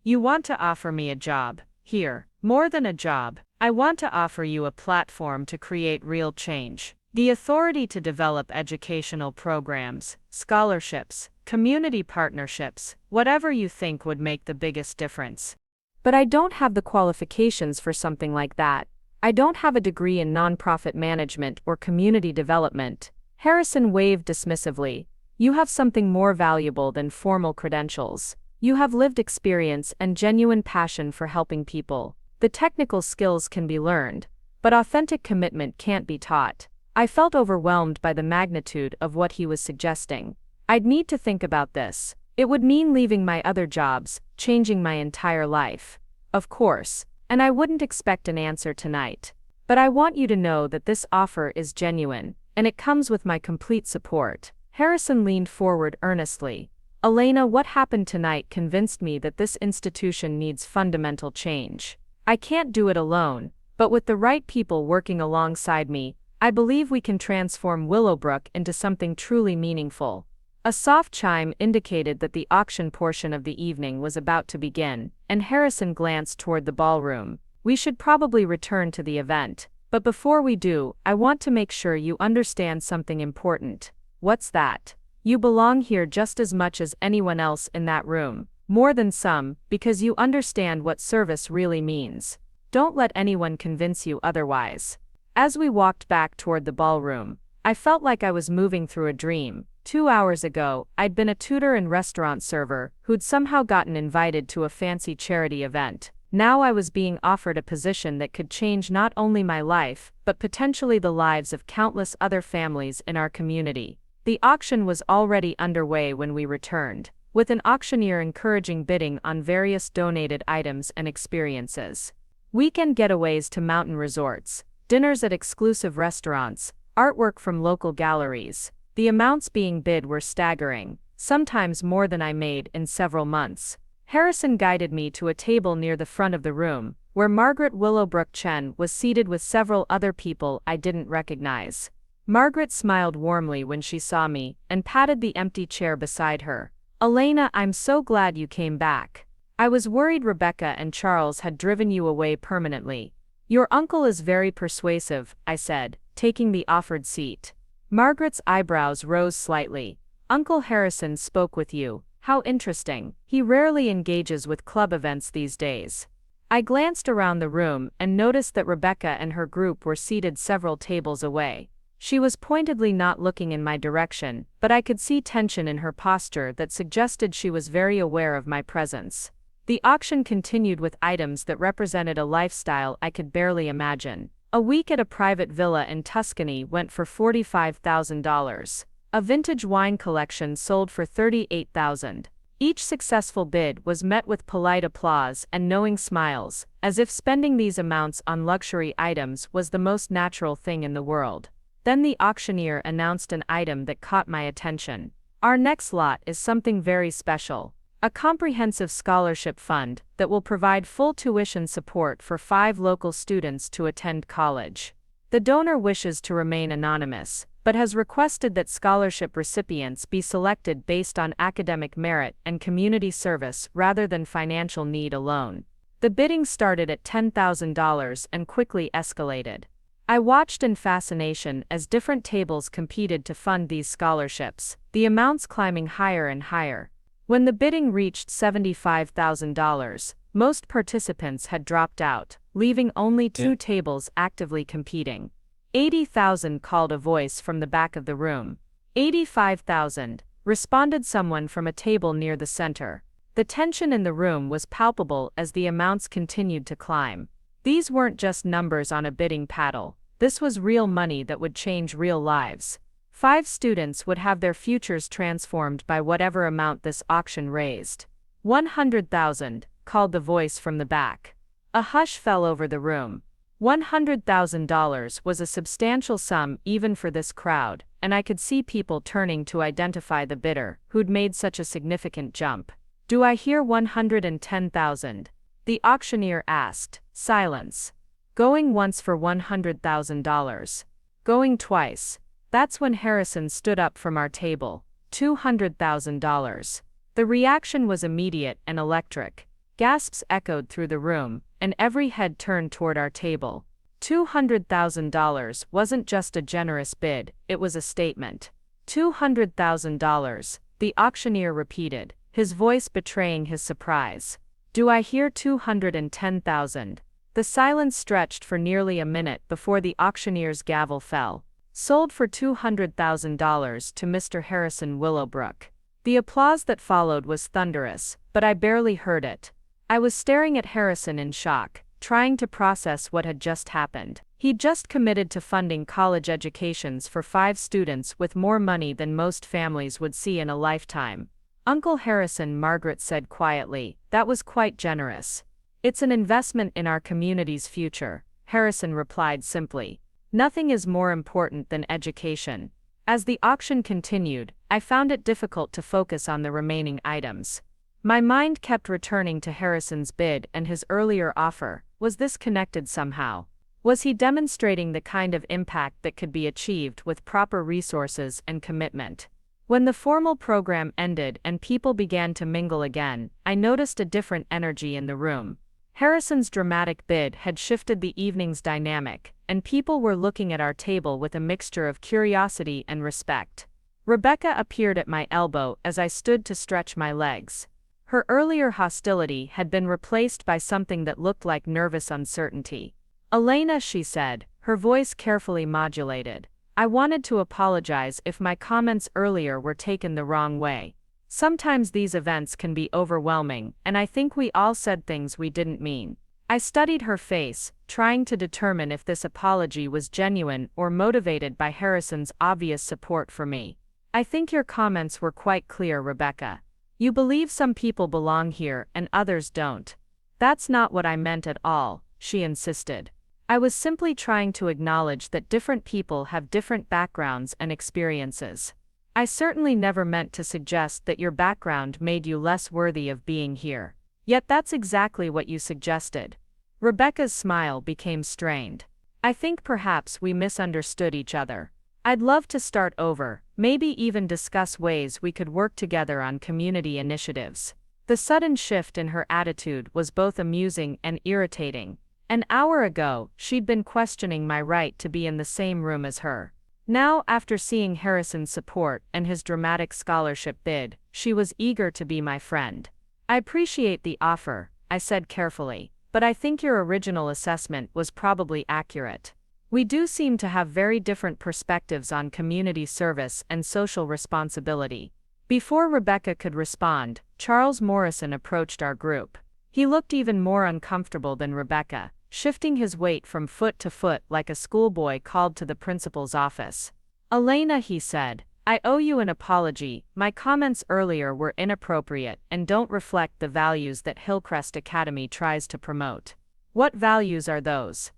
You want to offer me a job here? More than a job. I want to offer you a platform to create real change. The authority to develop educational programs, scholarships, community partnerships, whatever you think would make the biggest difference. But I don't have the qualifications for something like that. I don't have a degree in nonprofit management or community development. Harrison waved dismissively. You have something more valuable than formal credentials. You have lived experience and genuine passion for helping people. The technical skills can be learned, but authentic commitment can't be taught. I felt overwhelmed by the magnitude of what he was suggesting. I'd need to think about this. It would mean leaving my other jobs, changing my entire life. Of course, and I wouldn't expect an answer tonight. But I want you to know that this offer is genuine, and it comes with my complete support. Harrison leaned forward earnestly. Elena, what happened tonight convinced me that this institution needs fundamental change. I can't do it alone, but with the right people working alongside me, I believe we can transform Willowbrook into something truly meaningful. A soft chime indicated that the auction portion of the evening was about to begin, and Harrison glanced toward the ballroom. We should probably return to the event, but before we do, I want to make sure you understand something important. What's that? You belong here just as much as anyone else in that room. More than some, because you understand what service really means. Don't let anyone convince you otherwise. As we walked back toward the ballroom, I felt like I was moving through a dream. 2 hours ago, I'd been a tutor and restaurant server who'd somehow gotten invited to a fancy charity event. Now I was being offered a position that could change not only my life, but potentially the lives of countless other families in our community. The auction was already underway when we returned, with an auctioneer encouraging bidding on various donated items and experiences. Weekend getaways to mountain resorts, dinners at exclusive restaurants, artwork from local galleries. The amounts being bid were staggering, sometimes more than I made in several months. Harrison guided me to a table near the front of the room, where Margaret Willowbrook Chen was seated with several other people I didn't recognize. Margaret smiled warmly when she saw me and patted the empty chair beside her. Elena, I'm so glad you came back. I was worried Rebecca and Charles had driven you away permanently. Your uncle is very persuasive, I said, taking the offered seat. Margaret's eyebrows rose slightly. Uncle Harrison spoke with you. How interesting. He rarely engages with club events these days. I glanced around the room and noticed that Rebecca and her group were seated several tables away. She was pointedly not looking in my direction, but I could see tension in her posture that suggested she was very aware of my presence. The auction continued with items that represented a lifestyle I could barely imagine. A week at a private villa in Tuscany went for $45,000. A vintage wine collection sold for $38,000. Each successful bid was met with polite applause and knowing smiles, as if spending these amounts on luxury items was the most natural thing in the world. Then the auctioneer announced an item that caught my attention. Our next lot is something very special. A comprehensive scholarship fund that will provide full tuition support for 5 local students to attend college. The donor wishes to remain anonymous, but has requested that scholarship recipients be selected based on academic merit and community service rather than financial need alone. The bidding started at $10,000 and quickly escalated. I watched in fascination as different tables competed to fund these scholarships, the amounts climbing higher and higher. When the bidding reached $75,000, most participants had dropped out, leaving only 2 tables actively competing. 80,000 called a voice from the back of the room. 85,000, responded someone from a table near the center. The tension in the room was palpable as the amounts continued to climb. These weren't just numbers on a bidding paddle. This was real money that would change real lives. 5 students would have their futures transformed by whatever amount this auction raised. 100,000, called the voice from the back. A hush fell over the room. $100,000 was a substantial sum even for this crowd, and I could see people turning to identify the bidder who'd made such a significant jump. "Do I hear 110,000? The auctioneer asked. Silence. "Going once for $100,000. "Going twice." That's when Harrison stood up from our table. $200,000. The reaction was immediate and electric. Gasps echoed through the room, and every head turned toward our table. $200,000 wasn't just a generous bid, it was a statement. $200,000, the auctioneer repeated, his voice betraying his surprise. "Do I hear 210,000? The silence stretched for nearly a minute before the auctioneer's gavel fell. "Sold for $200,000 to Mr. Harrison Willowbrook." The applause that followed was thunderous, but I barely heard it. I was staring at Harrison in shock, trying to process what had just happened. He'd just committed to funding college educations for 5 students with more money than most families would see in a lifetime. "Uncle Harrison," Margaret said quietly, "that was quite generous." "It's an investment in our community's future," Harrison replied simply. "Nothing is more important than education." As the auction continued, I found it difficult to focus on the remaining items. My mind kept returning to Harrison's bid and his earlier offer. Was this connected somehow? Was he demonstrating the kind of impact that could be achieved with proper resources and commitment? When the formal program ended and people began to mingle again, I noticed a different energy in the room. Harrison's dramatic bid had shifted the evening's dynamic, and people were looking at our table with a mixture of curiosity and respect. Rebecca appeared at my elbow as I stood to stretch my legs. Her earlier hostility had been replaced by something that looked like nervous uncertainty. "Elena," she said, her voice carefully modulated, "I wanted to apologize if my comments earlier were taken the wrong way. Sometimes these events can be overwhelming, and I think we all said things we didn't mean." I studied her face, trying to determine if this apology was genuine or motivated by Harrison's obvious support for me. "I think your comments were quite clear, Rebecca. You believe some people belong here and others don't." "That's not what I meant at all," she insisted. "I was simply trying to acknowledge that different people have different backgrounds and experiences. I certainly never meant to suggest that your background made you less worthy of being here. Yet that's exactly what you suggested." Rebecca's smile became strained. "I think perhaps we misunderstood each other. I'd love to start over, maybe even discuss ways we could work together on community initiatives." The sudden shift in her attitude was both amusing and irritating. An hour ago, she'd been questioning my right to be in the same room as her. Now, after seeing Harrison's support and his dramatic scholarship bid, she was eager to be my friend. "I appreciate the offer," I said carefully, "but I think your original assessment was probably accurate. We do seem to have very different perspectives on community service and social responsibility." Before Rebecca could respond, Charles Morrison approached our group. He looked even more uncomfortable than Rebecca, shifting his weight from foot to foot like a schoolboy called to the principal's office. "Elena," he said, "I owe you an apology. My comments earlier were inappropriate and don't reflect the values that Hillcrest Academy tries to promote." "What values are those?"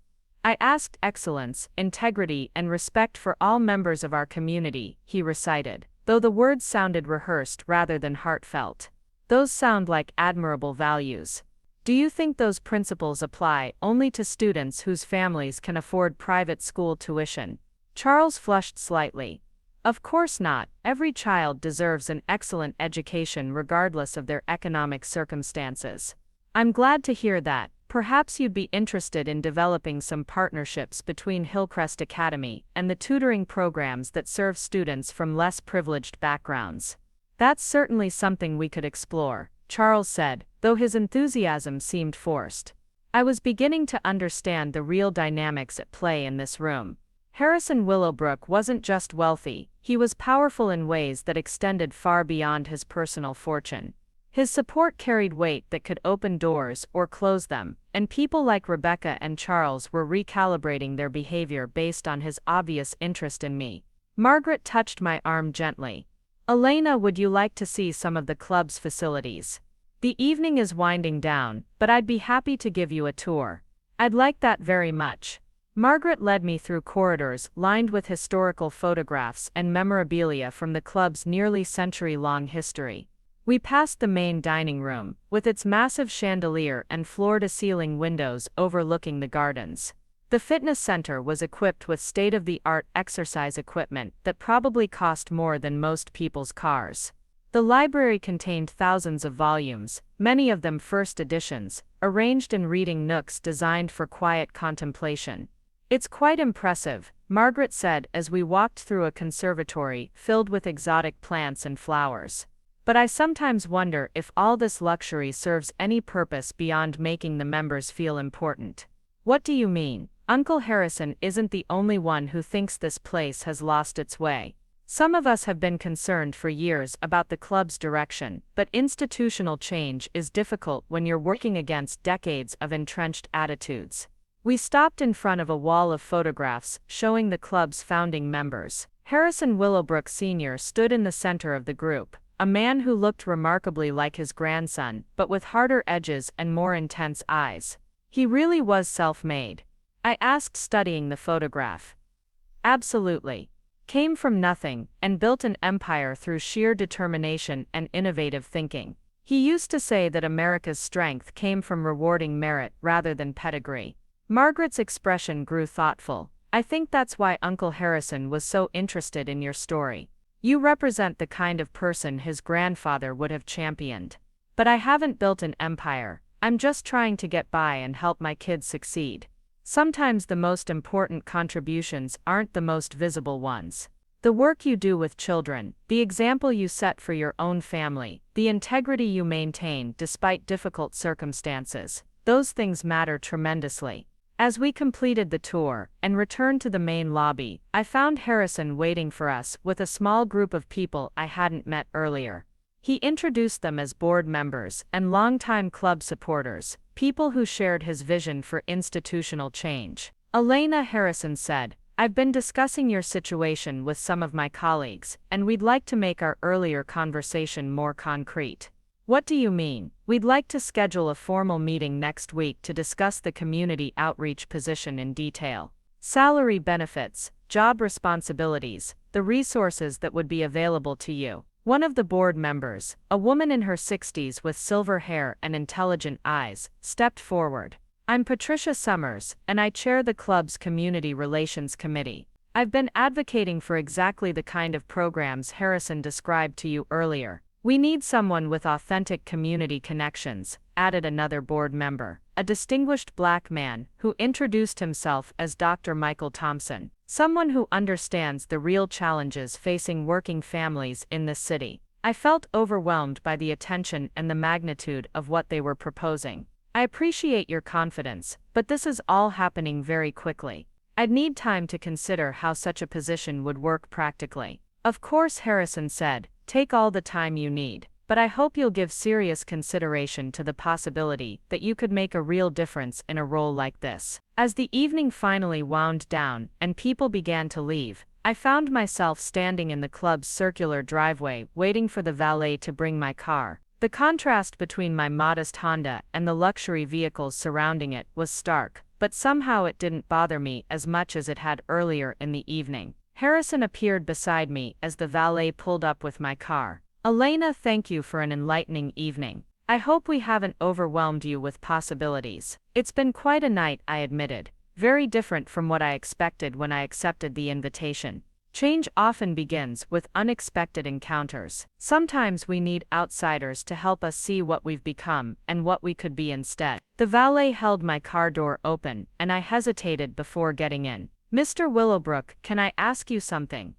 I asked excellence, integrity, and respect for all members of our community, he recited, though the words sounded rehearsed rather than heartfelt. Those sound like admirable values. Do you think those principles apply only to students whose families can afford private school tuition? Charles flushed slightly. Of course not. Every child deserves an excellent education regardless of their economic circumstances. I'm glad to hear that. Perhaps you'd be interested in developing some partnerships between Hillcrest Academy and the tutoring programs that serve students from less privileged backgrounds. That's certainly something we could explore, Charles said, though his enthusiasm seemed forced. I was beginning to understand the real dynamics at play in this room. Harrison Willowbrook wasn't just wealthy, he was powerful in ways that extended far beyond his personal fortune. His support carried weight that could open doors or close them, and people like Rebecca and Charles were recalibrating their behavior based on his obvious interest in me. Margaret touched my arm gently. Elena, would you like to see some of the club's facilities? The evening is winding down, but I'd be happy to give you a tour. I'd like that very much. Margaret led me through corridors lined with historical photographs and memorabilia from the club's nearly century-long history. We passed the main dining room, with its massive chandelier and floor-to-ceiling windows overlooking the gardens. The fitness center was equipped with state-of-the-art exercise equipment that probably cost more than most people's cars. The library contained thousands of volumes, many of them first editions, arranged in reading nooks designed for quiet contemplation. It's quite impressive, Margaret said as we walked through a conservatory filled with exotic plants and flowers. But I sometimes wonder if all this luxury serves any purpose beyond making the members feel important. What do you mean? Uncle Harrison isn't the only one who thinks this place has lost its way. Some of us have been concerned for years about the club's direction, but institutional change is difficult when you're working against decades of entrenched attitudes. We stopped in front of a wall of photographs showing the club's founding members. Harrison Willowbrook Sr. stood in the center of the group, a man who looked remarkably like his grandson, but with harder edges and more intense eyes. He really was self-made. I asked, studying the photograph. Absolutely. Came from nothing, and built an empire through sheer determination and innovative thinking. He used to say that America's strength came from rewarding merit rather than pedigree. Margaret's expression grew thoughtful. I think that's why Uncle Harrison was so interested in your story. You represent the kind of person his grandfather would have championed. But I haven't built an empire. I'm just trying to get by and help my kids succeed. Sometimes the most important contributions aren't the most visible ones. The work you do with children, the example you set for your own family, the integrity you maintain despite difficult circumstances, those things matter tremendously. As we completed the tour and returned to the main lobby, I found Harrison waiting for us with a small group of people I hadn't met earlier. He introduced them as board members and longtime club supporters, people who shared his vision for institutional change. Elena, Harrison said, I've been discussing your situation with some of my colleagues, and we'd like to make our earlier conversation more concrete. What do you mean? We'd like to schedule a formal meeting next week to discuss the community outreach position in detail. Salary, benefits, job responsibilities, the resources that would be available to you. One of the board members, a woman in her 60s with silver hair and intelligent eyes, stepped forward. I'm Patricia Summers, and I chair the club's Community Relations Committee. I've been advocating for exactly the kind of programs Harrison described to you earlier. We need someone with authentic community connections, added another board member, a distinguished black man who introduced himself as Dr. Michael Thompson, someone who understands the real challenges facing working families in this city. I felt overwhelmed by the attention and the magnitude of what they were proposing. I appreciate your confidence, but this is all happening very quickly. I'd need time to consider how such a position would work practically. Of course, Harrison said, take all the time you need, but I hope you'll give serious consideration to the possibility that you could make a real difference in a role like this. As the evening finally wound down and people began to leave, I found myself standing in the club's circular driveway waiting for the valet to bring my car. The contrast between my modest Honda and the luxury vehicles surrounding it was stark. but somehow it didn't bother me as much as it had earlier in the evening. Harrison appeared beside me as the valet pulled up with my car. "Elena, thank you for an enlightening evening. I hope we haven't overwhelmed you with possibilities." "It's been quite a night," I admitted. "Very different from what I expected when I accepted the invitation." Change often begins with unexpected encounters. Sometimes we need outsiders to help us see what we've become and what we could be instead. The valet held my car door open, and I hesitated before getting in. "Mr. Willowbrook, can I ask you something?"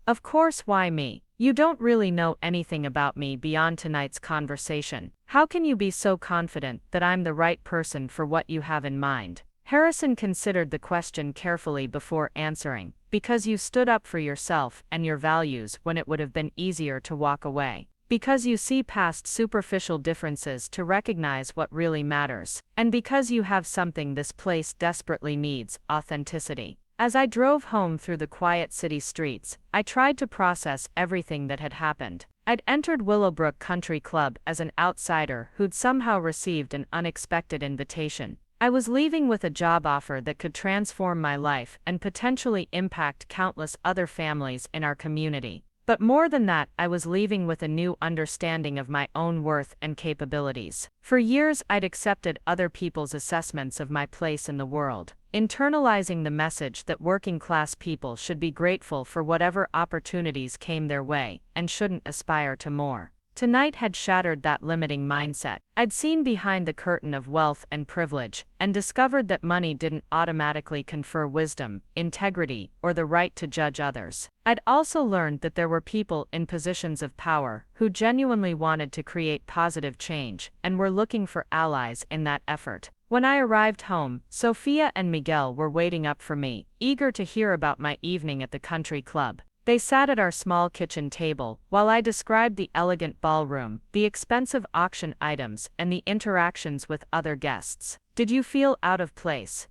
"Of course, why me? You don't really know anything about me beyond tonight's conversation. How can you be so confident that I'm the right person for what you have in mind?" Harrison considered the question carefully before answering. "Because you stood up for yourself and your values when it would have been easier to walk away. Because you see past superficial differences to recognize what really matters. And because you have something this place desperately needs: authenticity." As I drove home through the quiet city streets, I tried to process everything that had happened. I'd entered Willowbrook Country Club as an outsider who'd somehow received an unexpected invitation. I was leaving with a job offer that could transform my life and potentially impact countless other families in our community. But more than that, I was leaving with a new understanding of my own worth and capabilities. For years, I'd accepted other people's assessments of my place in the world, internalizing the message that working-class people should be grateful for whatever opportunities came their way and shouldn't aspire to more. Tonight had shattered that limiting mindset. I'd seen behind the curtain of wealth and privilege, and discovered that money didn't automatically confer wisdom, integrity, or the right to judge others. I'd also learned that there were people in positions of power who genuinely wanted to create positive change, and were looking for allies in that effort. When I arrived home, Sophia and Miguel were waiting up for me, eager to hear about my evening at the country club. They sat at our small kitchen table, while I described the elegant ballroom, the expensive auction items, and the interactions with other guests. "Did you feel out of place?"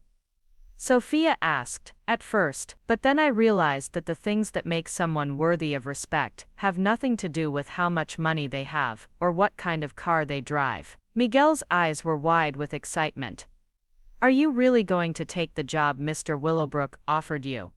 Sophia asked. "At first, but then I realized that the things that make someone worthy of respect have nothing to do with how much money they have, or what kind of car they drive." Miguel's eyes were wide with excitement. "Are you really going to take the job Mr. Willowbrook offered you?"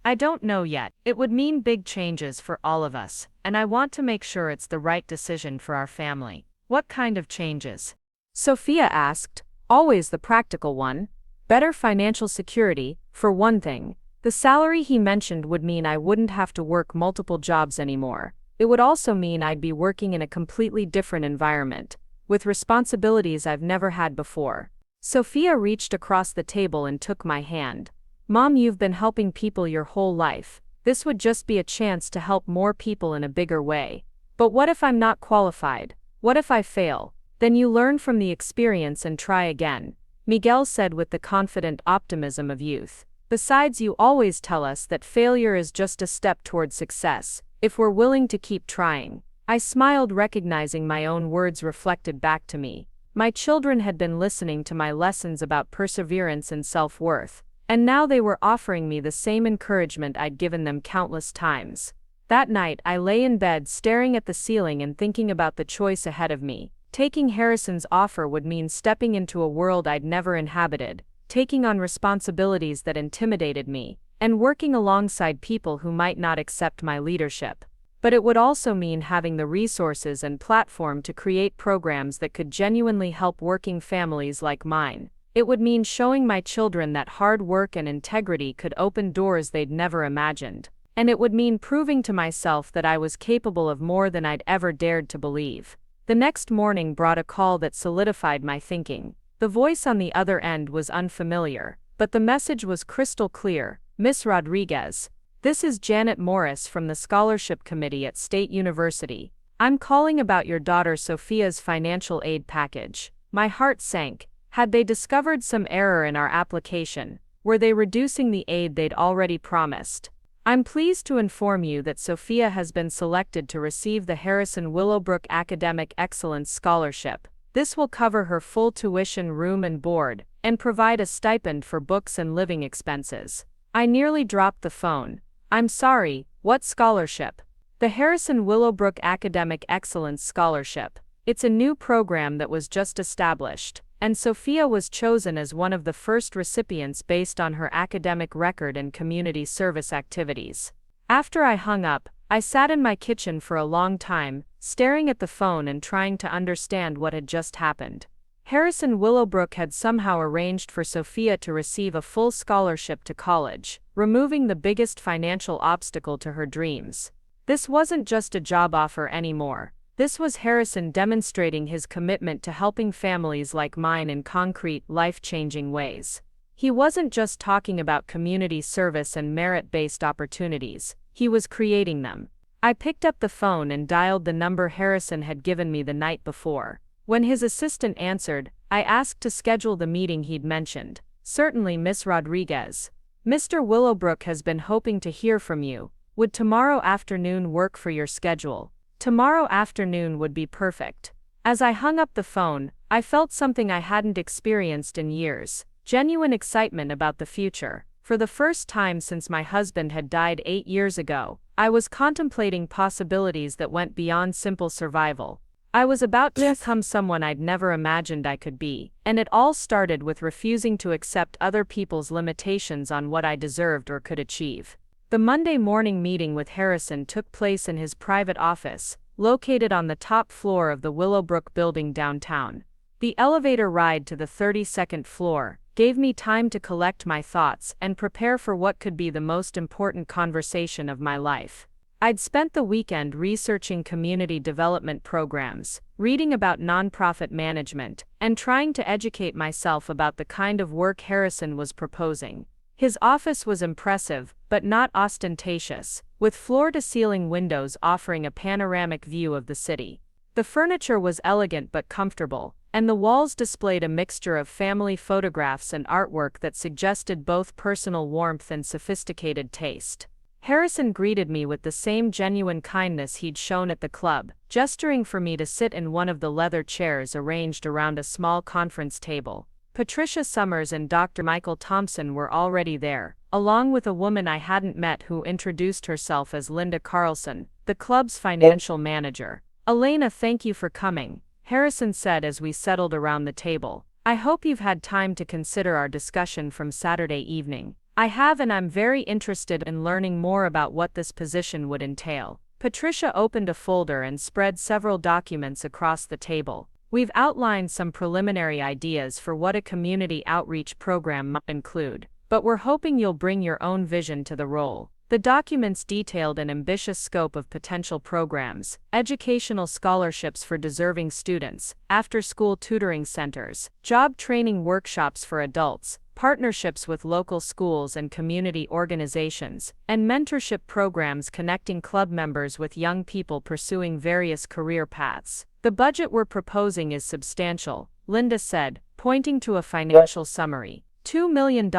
"I don't know yet. It would mean big changes for all of us, and I want to make sure it's the right decision for our family." "What kind of changes?" Sophia asked. "Always the practical one. Better financial security, for one thing. The salary he mentioned would mean I wouldn't have to work multiple jobs anymore. It would also mean I'd be working in a completely different environment, with responsibilities I've never had before." Sophia reached across the table and took my hand. "Mom, you've been helping people your whole life. This would just be a chance to help more people in a bigger way. But what if I'm not qualified? What if I fail? Then you learn from the experience and try again," Miguel said with the confident optimism of youth. "Besides, you always tell us that failure is just a step toward success, if we're willing to keep trying." I smiled, recognizing my own words reflected back to me. My children had been listening to my lessons about perseverance and self-worth, and now they were offering me the same encouragement I'd given them countless times. That night, I lay in bed staring at the ceiling and thinking about the choice ahead of me. Taking Harrison's offer would mean stepping into a world I'd never inhabited, taking on responsibilities that intimidated me, and working alongside people who might not accept my leadership. But it would also mean having the resources and platform to create programs that could genuinely help working families like mine. It would mean showing my children that hard work and integrity could open doors they'd never imagined. And it would mean proving to myself that I was capable of more than I'd ever dared to believe. The next morning brought a call that solidified my thinking. The voice on the other end was unfamiliar, but the message was crystal clear. "Miss Rodriguez, this is Janet Morris from the Scholarship Committee at State University. I'm calling about your daughter Sophia's financial aid package." My heart sank. Had they discovered some error in our application? Were they reducing the aid they'd already promised? "I'm pleased to inform you that Sophia has been selected to receive the Harrison Willowbrook Academic Excellence Scholarship. This will cover her full tuition, room and board, and provide a stipend for books and living expenses." I nearly dropped the phone. "I'm sorry, what scholarship?" "The Harrison Willowbrook Academic Excellence Scholarship. It's a new program that was just established, and Sophia was chosen as one of the first recipients based on her academic record and community service activities. After I hung up, I sat in my kitchen for a long time, staring at the phone and trying to understand what had just happened. Harrison Willowbrook had somehow arranged for Sophia to receive a full scholarship to college, removing the biggest financial obstacle to her dreams. This wasn't just a job offer anymore. This was Harrison demonstrating his commitment to helping families like mine in concrete, life-changing ways. He wasn't just talking about community service and merit-based opportunities, he was creating them. I picked up the phone and dialed the number Harrison had given me the night before. When his assistant answered, I asked to schedule the meeting he'd mentioned. "Certainly, Miss Rodriguez. Mr. Willowbrook has been hoping to hear from you. Would tomorrow afternoon work for your schedule?" Tomorrow afternoon would be perfect. As I hung up the phone, I felt something I hadn't experienced in years: genuine excitement about the future. For the first time since my husband had died 8 years ago, I was contemplating possibilities that went beyond simple survival. I was about to become someone I'd never imagined I could be, and it all started with refusing to accept other people's limitations on what I deserved or could achieve. The Monday morning meeting with Harrison took place in his private office, located on the top floor of the Willowbrook building downtown. The elevator ride to the 32nd floor gave me time to collect my thoughts and prepare for what could be the most important conversation of my life. I'd spent the weekend researching community development programs, reading about nonprofit management, and trying to educate myself about the kind of work Harrison was proposing. His office was impressive, but not ostentatious, with floor-to-ceiling windows offering a panoramic view of the city. The furniture was elegant but comfortable, and the walls displayed a mixture of family photographs and artwork that suggested both personal warmth and sophisticated taste. Harrison greeted me with the same genuine kindness he'd shown at the club, gesturing for me to sit in one of the leather chairs arranged around a small conference table. Patricia Summers and Dr. Michael Thompson were already there, along with a woman I hadn't met who introduced herself as Linda Carlson, the club's financial manager. "Elena, thank you for coming," Harrison said as we settled around the table. "I hope you've had time to consider our discussion from Saturday evening." "I have, and I'm very interested in learning more about what this position would entail." Patricia opened a folder and spread several documents across the table. "We've outlined some preliminary ideas for what a community outreach program might include, but we're hoping you'll bring your own vision to the role." The documents detailed an ambitious scope of potential programs: educational scholarships for deserving students, after-school tutoring centers, job training workshops for adults, partnerships with local schools and community organizations, and mentorship programs connecting club members with young people pursuing various career paths. "The budget we're proposing is substantial," Linda said, pointing to a financial summary. $2 million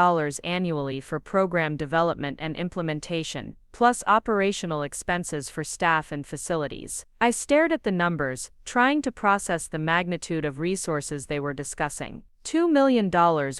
annually for program development and implementation, plus operational expenses for staff and facilities. I stared at the numbers, trying to process the magnitude of resources they were discussing. $2 million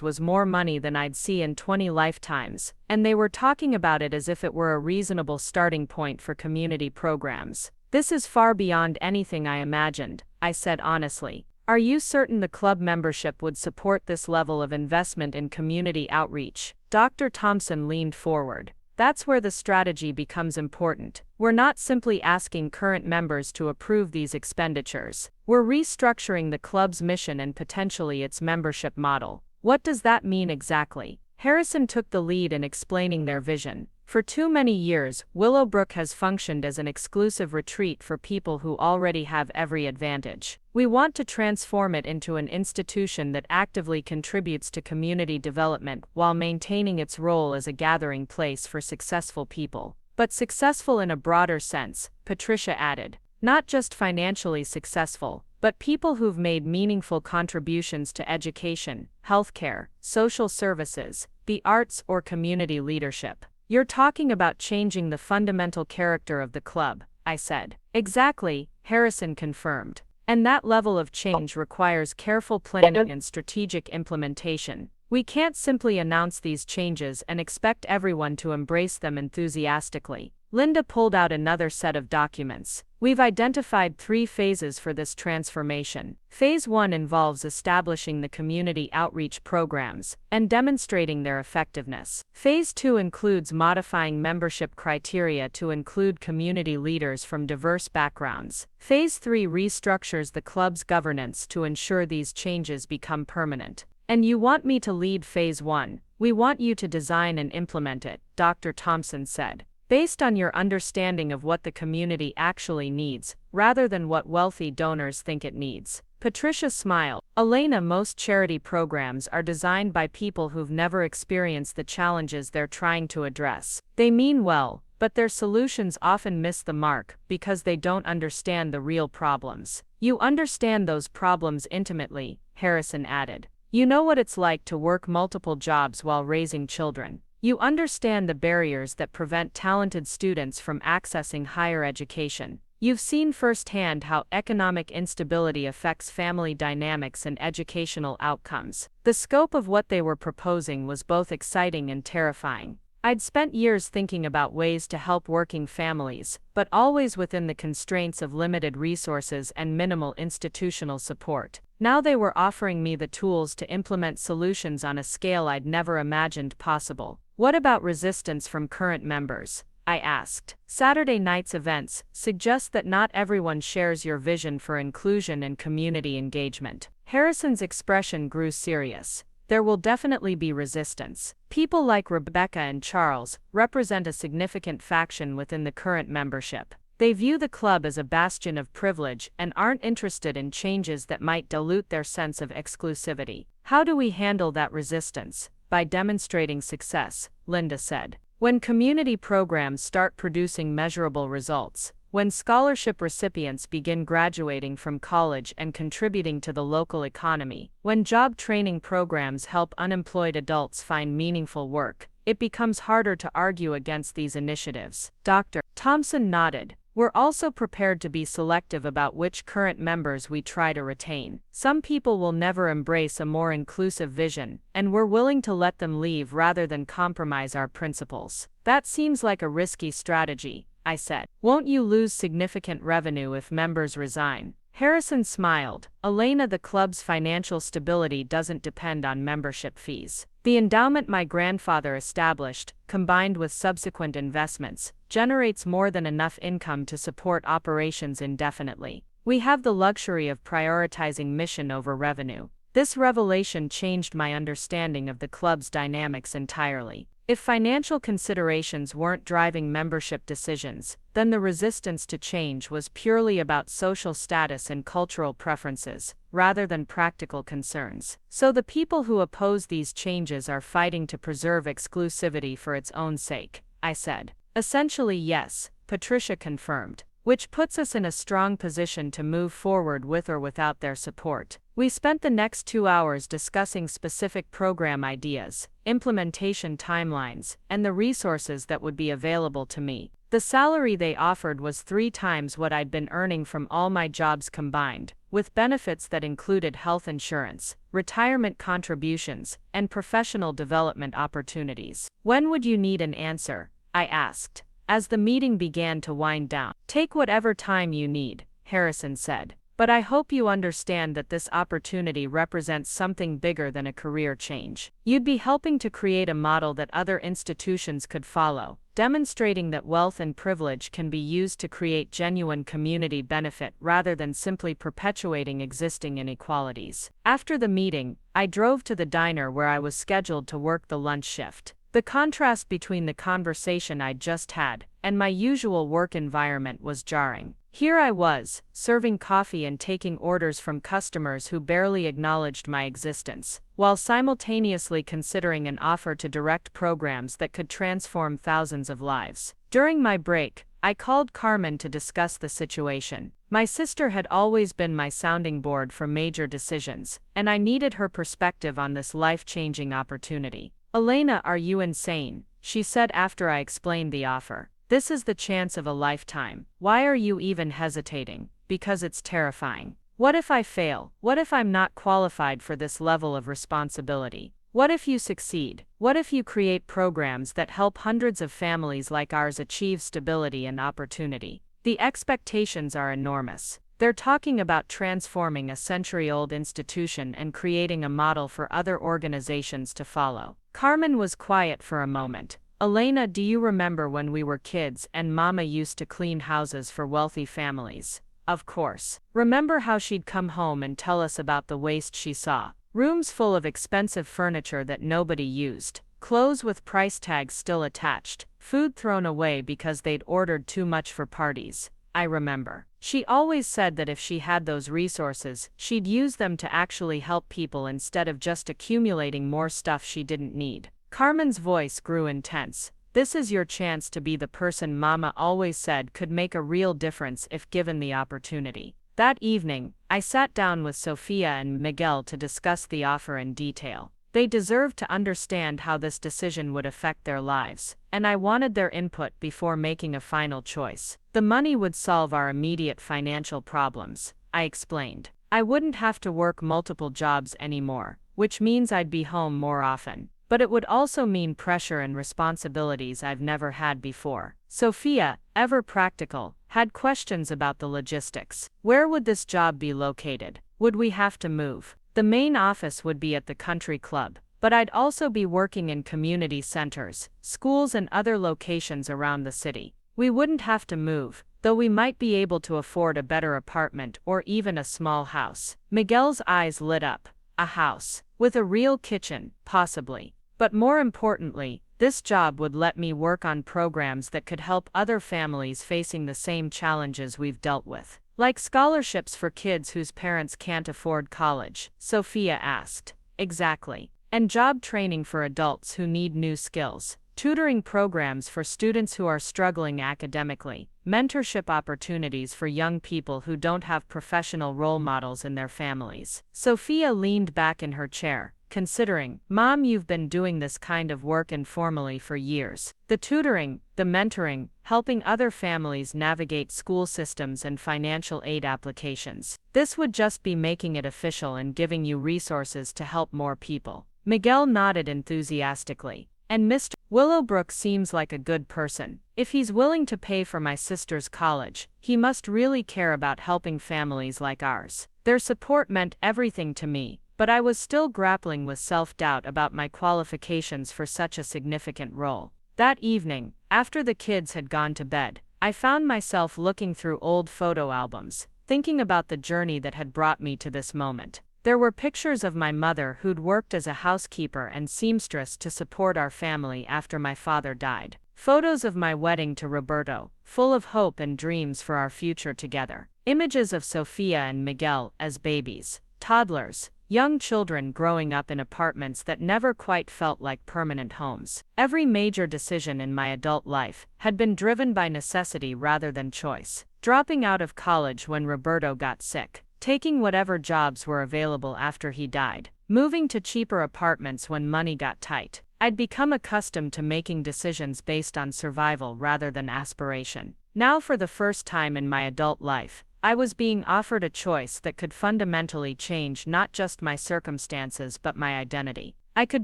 was more money than I'd see in 20 lifetimes, and they were talking about it as if it were a reasonable starting point for community programs. "This is far beyond anything I imagined," I said honestly. "Are you certain the club membership would support this level of investment in community outreach?" Dr. Thompson leaned forward. "That's where the strategy becomes important. We're not simply asking current members to approve these expenditures. We're restructuring the club's mission and potentially its membership model." "What does that mean exactly?" Harrison took the lead in explaining their vision. "For too many years, Willowbrook has functioned as an exclusive retreat for people who already have every advantage. We want to transform it into an institution that actively contributes to community development while maintaining its role as a gathering place for successful people. But successful in a broader sense," Patricia added. "Not just financially successful, but people who've made meaningful contributions to education, healthcare, social services, the arts, or community leadership." "You're talking about changing the fundamental character of the club," I said. "Exactly," Harrison confirmed. "And that level of change requires careful planning and strategic implementation. We can't simply announce these changes and expect everyone to embrace them enthusiastically. Linda pulled out another set of documents. We've identified 3 phases for this transformation. Phase 1 involves establishing the community outreach programs and demonstrating their effectiveness. Phase 2 includes modifying membership criteria to include community leaders from diverse backgrounds. Phase 3 restructures the club's governance to ensure these changes become permanent. And you want me to lead Phase 1? We want you to design and implement it, Dr. Thompson said, based on your understanding of what the community actually needs, rather than what wealthy donors think it needs. Patricia smiled. Elena, most charity programs are designed by people who've never experienced the challenges they're trying to address. They mean well, but their solutions often miss the mark because they don't understand the real problems. You understand those problems intimately, Harrison added. You know what it's like to work multiple jobs while raising children. You understand the barriers that prevent talented students from accessing higher education. You've seen firsthand how economic instability affects family dynamics and educational outcomes. The scope of what they were proposing was both exciting and terrifying. I'd spent years thinking about ways to help working families, but always within the constraints of limited resources and minimal institutional support. Now they were offering me the tools to implement solutions on a scale I'd never imagined possible. What about resistance from current members? I asked. Saturday night's events suggest that not everyone shares your vision for inclusion and community engagement. Harrison's expression grew serious. There will definitely be resistance. People like Rebecca and Charles represent a significant faction within the current membership. They view the club as a bastion of privilege and aren't interested in changes that might dilute their sense of exclusivity. How do we handle that resistance? By demonstrating success, Linda said. When community programs start producing measurable results, when scholarship recipients begin graduating from college and contributing to the local economy, when job training programs help unemployed adults find meaningful work, it becomes harder to argue against these initiatives. Dr. Thompson nodded. We're also prepared to be selective about which current members we try to retain. Some people will never embrace a more inclusive vision, and we're willing to let them leave rather than compromise our principles. That seems like a risky strategy, I said. Won't you lose significant revenue if members resign? Harrison smiled. Elena, the club's financial stability doesn't depend on membership fees. The endowment my grandfather established, combined with subsequent investments, generates more than enough income to support operations indefinitely. We have the luxury of prioritizing mission over revenue. This revelation changed my understanding of the club's dynamics entirely. If financial considerations weren't driving membership decisions, then the resistance to change was purely about social status and cultural preferences, rather than practical concerns. So the people who oppose these changes are fighting to preserve exclusivity for its own sake, I said. Essentially, yes, Patricia confirmed, which puts us in a strong position to move forward with or without their support. We spent the next 2 hours discussing specific program ideas, implementation timelines, and the resources that would be available to me. The salary they offered was 3 times what I'd been earning from all my jobs combined, with benefits that included health insurance, retirement contributions, and professional development opportunities. When would you need an answer? I asked, as the meeting began to wind down. Take whatever time you need, Harrison said. But I hope you understand that this opportunity represents something bigger than a career change. You'd be helping to create a model that other institutions could follow, demonstrating that wealth and privilege can be used to create genuine community benefit rather than simply perpetuating existing inequalities. After the meeting, I drove to the diner where I was scheduled to work the lunch shift. The contrast between the conversation I'd just had and my usual work environment was jarring. Here I was, serving coffee and taking orders from customers who barely acknowledged my existence, while simultaneously considering an offer to direct programs that could transform thousands of lives. During my break, I called Carmen to discuss the situation. My sister had always been my sounding board for major decisions, and I needed her perspective on this life-changing opportunity. Elena, are you insane? She said after I explained the offer. This is the chance of a lifetime. Why are you even hesitating? Because it's terrifying. What if I fail? What if I'm not qualified for this level of responsibility? What if you succeed? What if you create programs that help hundreds of families like ours achieve stability and opportunity? The expectations are enormous. They're talking about transforming a century-old institution and creating a model for other organizations to follow. Carmen was quiet for a moment. Elena, do you remember when we were kids and Mama used to clean houses for wealthy families? Of course. Remember how she'd come home and tell us about the waste she saw? Rooms full of expensive furniture that nobody used, clothes with price tags still attached, food thrown away because they'd ordered too much for parties. I remember. She always said that if she had those resources, she'd use them to actually help people instead of just accumulating more stuff she didn't need. Carmen's voice grew intense. This is your chance to be the person Mama always said could make a real difference if given the opportunity. That evening, I sat down with Sophia and Miguel to discuss the offer in detail. They deserved to understand how this decision would affect their lives, and I wanted their input before making a final choice. The money would solve our immediate financial problems, I explained. I wouldn't have to work multiple jobs anymore, which means I'd be home more often. But it would also mean pressure and responsibilities I've never had before. Sophia, ever practical, had questions about the logistics. Where would this job be located? Would we have to move? The main office would be at the country club, but I'd also be working in community centers, schools and other locations around the city. We wouldn't have to move, though we might be able to afford a better apartment or even a small house. Miguel's eyes lit up. A house. With a real kitchen, possibly. But more importantly, this job would let me work on programs that could help other families facing the same challenges we've dealt with. Like scholarships for kids whose parents can't afford college, Sophia asked. Exactly. And job training for adults who need new skills. Tutoring programs for students who are struggling academically. Mentorship opportunities for young people who don't have professional role models in their families. Sophia leaned back in her chair, considering. Mom, you've been doing this kind of work informally for years. The tutoring, the mentoring, helping other families navigate school systems and financial aid applications. This would just be making it official and giving you resources to help more people. Miguel nodded enthusiastically. And Mr. Willowbrook seems like a good person. If he's willing to pay for my sister's college, he must really care about helping families like ours. Their support meant everything to me, but I was still grappling with self-doubt about my qualifications for such a significant role. That evening, after the kids had gone to bed, I found myself looking through old photo albums, thinking about the journey that had brought me to this moment. There were pictures of my mother who'd worked as a housekeeper and seamstress to support our family after my father died. Photos of my wedding to Roberto, full of hope and dreams for our future together. Images of Sophia and Miguel as babies, toddlers, young children growing up in apartments that never quite felt like permanent homes. Every major decision in my adult life had been driven by necessity rather than choice. Dropping out of college when Roberto got sick. Taking whatever jobs were available after he died. Moving to cheaper apartments when money got tight. I'd become accustomed to making decisions based on survival rather than aspiration. Now, for the first time in my adult life, I was being offered a choice that could fundamentally change not just my circumstances but my identity. I could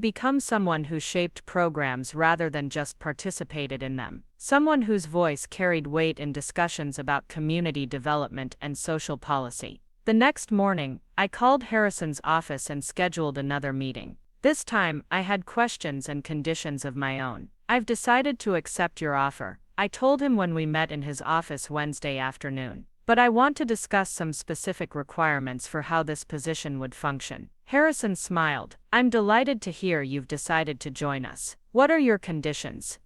become someone who shaped programs rather than just participated in them. Someone whose voice carried weight in discussions about community development and social policy. The next morning, I called Harrison's office and scheduled another meeting. This time, I had questions and conditions of my own. I've decided to accept your offer, I told him when we met in his office Wednesday afternoon. But I want to discuss some specific requirements for how this position would function. Harrison smiled. I'm delighted to hear you've decided to join us. What are your conditions?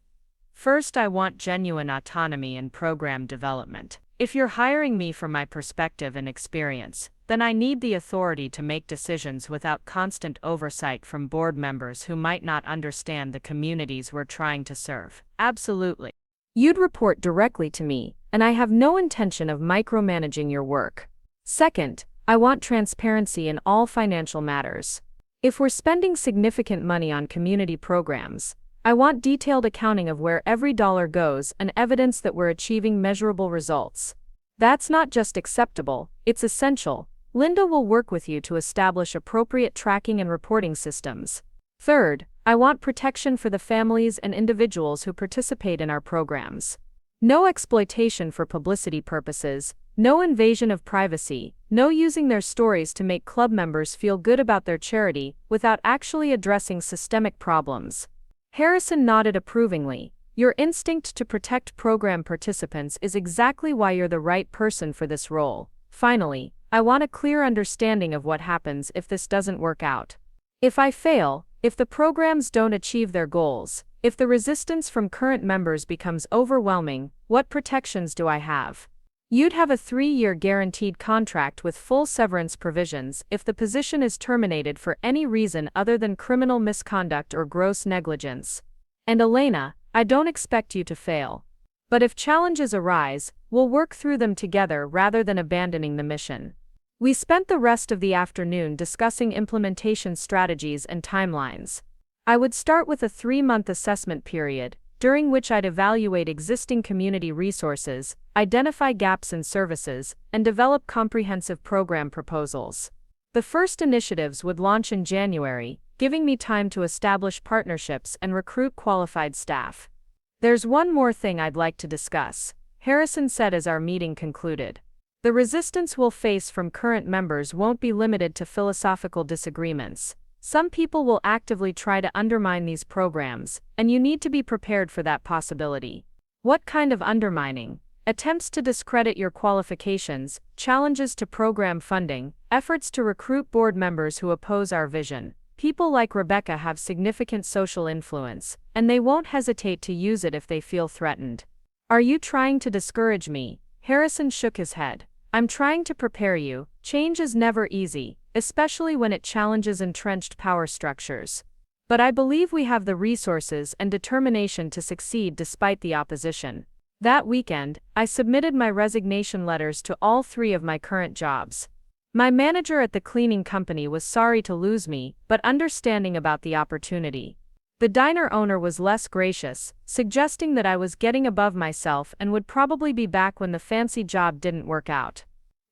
First, I want genuine autonomy in program development. If you're hiring me for my perspective and experience, then I need the authority to make decisions without constant oversight from board members who might not understand the communities we're trying to serve. Absolutely. You'd report directly to me, and I have no intention of micromanaging your work. Second, I want transparency in all financial matters. If we're spending significant money on community programs, I want detailed accounting of where every dollar goes and evidence that we're achieving measurable results. That's not just acceptable, it's essential. Linda will work with you to establish appropriate tracking and reporting systems. Third, I want protection for the families and individuals who participate in our programs. No exploitation for publicity purposes, no invasion of privacy, no using their stories to make club members feel good about their charity without actually addressing systemic problems. Harrison nodded approvingly. Your instinct to protect program participants is exactly why you're the right person for this role. Finally, I want a clear understanding of what happens if this doesn't work out. If I fail, if the programs don't achieve their goals, if the resistance from current members becomes overwhelming, what protections do I have? You'd have a 3-year guaranteed contract with full severance provisions if the position is terminated for any reason other than criminal misconduct or gross negligence. And Elena, I don't expect you to fail. But if challenges arise, we'll work through them together rather than abandoning the mission. We spent the rest of the afternoon discussing implementation strategies and timelines. I would start with a 3-month assessment period, during which I'd evaluate existing community resources, identify gaps in services, and develop comprehensive program proposals. The first initiatives would launch in January, giving me time to establish partnerships and recruit qualified staff. There's one more thing I'd like to discuss, Harrison said as our meeting concluded. The resistance we'll face from current members won't be limited to philosophical disagreements. Some people will actively try to undermine these programs, and you need to be prepared for that possibility. What kind of undermining? Attempts to discredit your qualifications, challenges to program funding, efforts to recruit board members who oppose our vision. People like Rebecca have significant social influence, and they won't hesitate to use it if they feel threatened. Are you trying to discourage me? Harrison shook his head. I'm trying to prepare you. Change is never easy, especially when it challenges entrenched power structures. But I believe we have the resources and determination to succeed despite the opposition. That weekend, I submitted my resignation letters to all 3 of my current jobs. My manager at the cleaning company was sorry to lose me, but understanding about the opportunity. The diner owner was less gracious, suggesting that I was getting above myself and would probably be back when the fancy job didn't work out.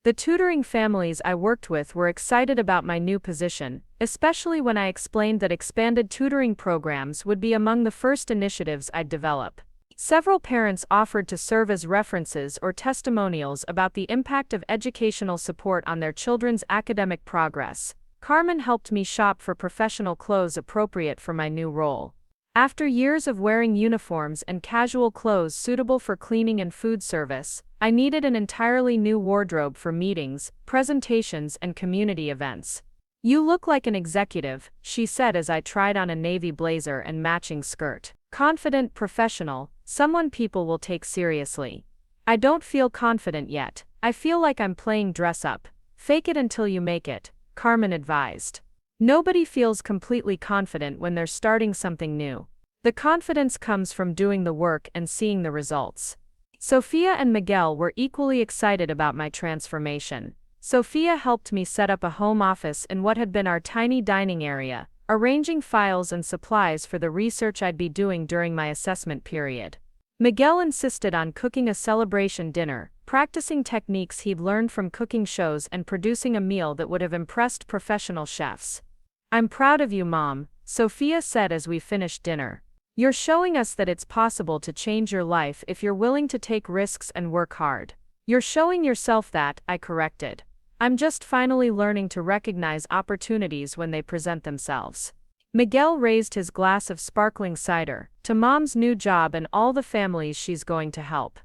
The tutoring families I worked with were excited about my new position, especially when I explained that expanded tutoring programs would be among the first initiatives I'd develop. Several parents offered to serve as references or testimonials about the impact of educational support on their children's academic progress. Carmen helped me shop for professional clothes appropriate for my new role. After years of wearing uniforms and casual clothes suitable for cleaning and food service, I needed an entirely new wardrobe for meetings, presentations, and community events. You look like an executive, she said as I tried on a navy blazer and matching skirt. Confident, professional, someone people will take seriously. I don't feel confident yet. I feel like I'm playing dress up. Fake it until you make it, Carmen advised. Nobody feels completely confident when they're starting something new. The confidence comes from doing the work and seeing the results. Sophia and Miguel were equally excited about my transformation. Sophia helped me set up a home office in what had been our tiny dining area, arranging files and supplies for the research I'd be doing during my assessment period. Miguel insisted on cooking a celebration dinner, practicing techniques he'd learned from cooking shows and producing a meal that would have impressed professional chefs. I'm proud of you, Mom, Sophia said as we finished dinner. You're showing us that it's possible to change your life if you're willing to take risks and work hard. You're showing yourself that, I corrected. I'm just finally learning to recognize opportunities when they present themselves. Miguel raised his glass of sparkling cider, to Mom's new job and all the families she's going to help.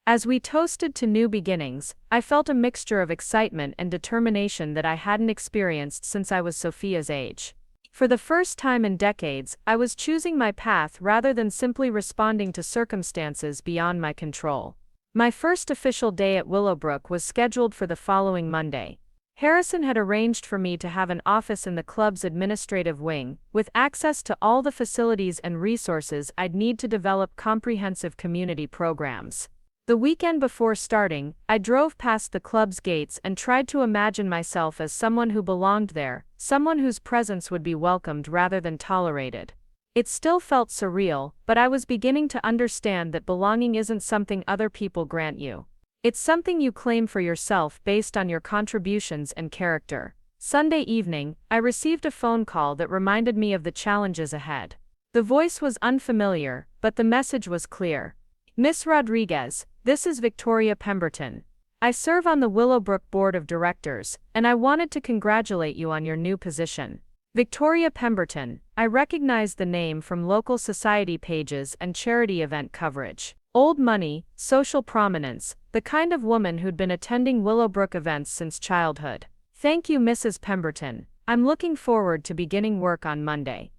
As we toasted to new beginnings, I felt a mixture of excitement and determination that I hadn't experienced since I was Sophia's age. For the first time in decades, I was choosing my path rather than simply responding to circumstances beyond my control. My first official day at Willowbrook was scheduled for the following Monday. Harrison had arranged for me to have an office in the club's administrative wing, with access to all the facilities and resources I'd need to develop comprehensive community programs. The weekend before starting, I drove past the club's gates and tried to imagine myself as someone who belonged there, someone whose presence would be welcomed rather than tolerated. It still felt surreal, but I was beginning to understand that belonging isn't something other people grant you. It's something you claim for yourself based on your contributions and character. Sunday evening, I received a phone call that reminded me of the challenges ahead. The voice was unfamiliar, but the message was clear. Miss Rodriguez, this is Victoria Pemberton. I serve on the Willowbrook Board of Directors, and I wanted to congratulate you on your new position. Victoria Pemberton, I recognized the name from local society pages and charity event coverage. Old money, social prominence, the kind of woman who'd been attending Willowbrook events since childhood. Thank you, Mrs. Pemberton. I'm looking forward to beginning work on Monday.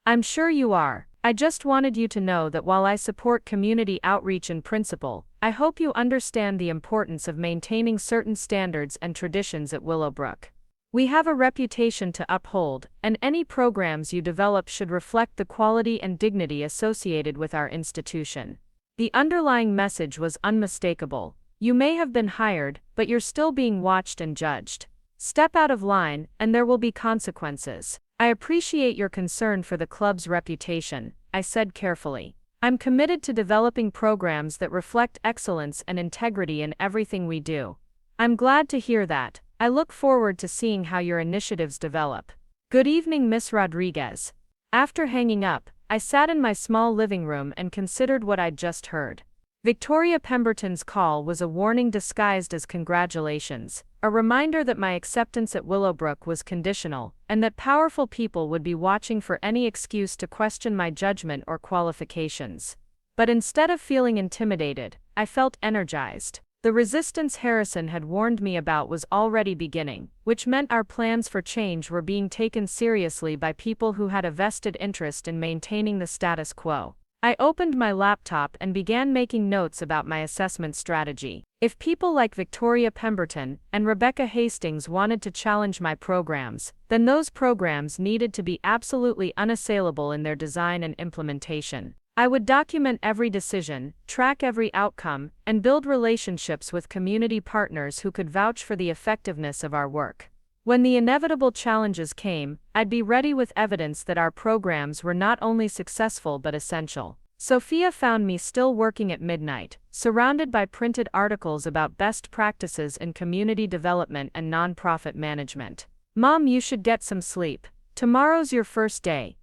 I'm sure you are. I just wanted you to know that while I support community outreach in principle, I hope you understand the importance of maintaining certain standards and traditions at Willowbrook. We have a reputation to uphold, and any programs you develop should reflect the quality and dignity associated with our institution. The underlying message was unmistakable. You may have been hired, but you're still being watched and judged. Step out of line, and there will be consequences. I appreciate your concern for the club's reputation, I said carefully. I'm committed to developing programs that reflect excellence and integrity in everything we do. I'm glad to hear that. I look forward to seeing how your initiatives develop. Good evening, Miss Rodriguez. After hanging up, I sat in my small living room and considered what I'd just heard. Victoria Pemberton's call was a warning disguised as congratulations, a reminder that my acceptance at Willowbrook was conditional, and that powerful people would be watching for any excuse to question my judgment or qualifications. But instead of feeling intimidated, I felt energized. The resistance Harrison had warned me about was already beginning, which meant our plans for change were being taken seriously by people who had a vested interest in maintaining the status quo. I opened my laptop and began making notes about my assessment strategy. If people like Victoria Pemberton and Rebecca Hastings wanted to challenge my programs, then those programs needed to be absolutely unassailable in their design and implementation. I would document every decision, track every outcome, and build relationships with community partners who could vouch for the effectiveness of our work. When the inevitable challenges came, I'd be ready with evidence that our programs were not only successful but essential. Sophia found me still working at midnight, surrounded by printed articles about best practices in community development and nonprofit management. Mom, you should get some sleep. Tomorrow's your first day.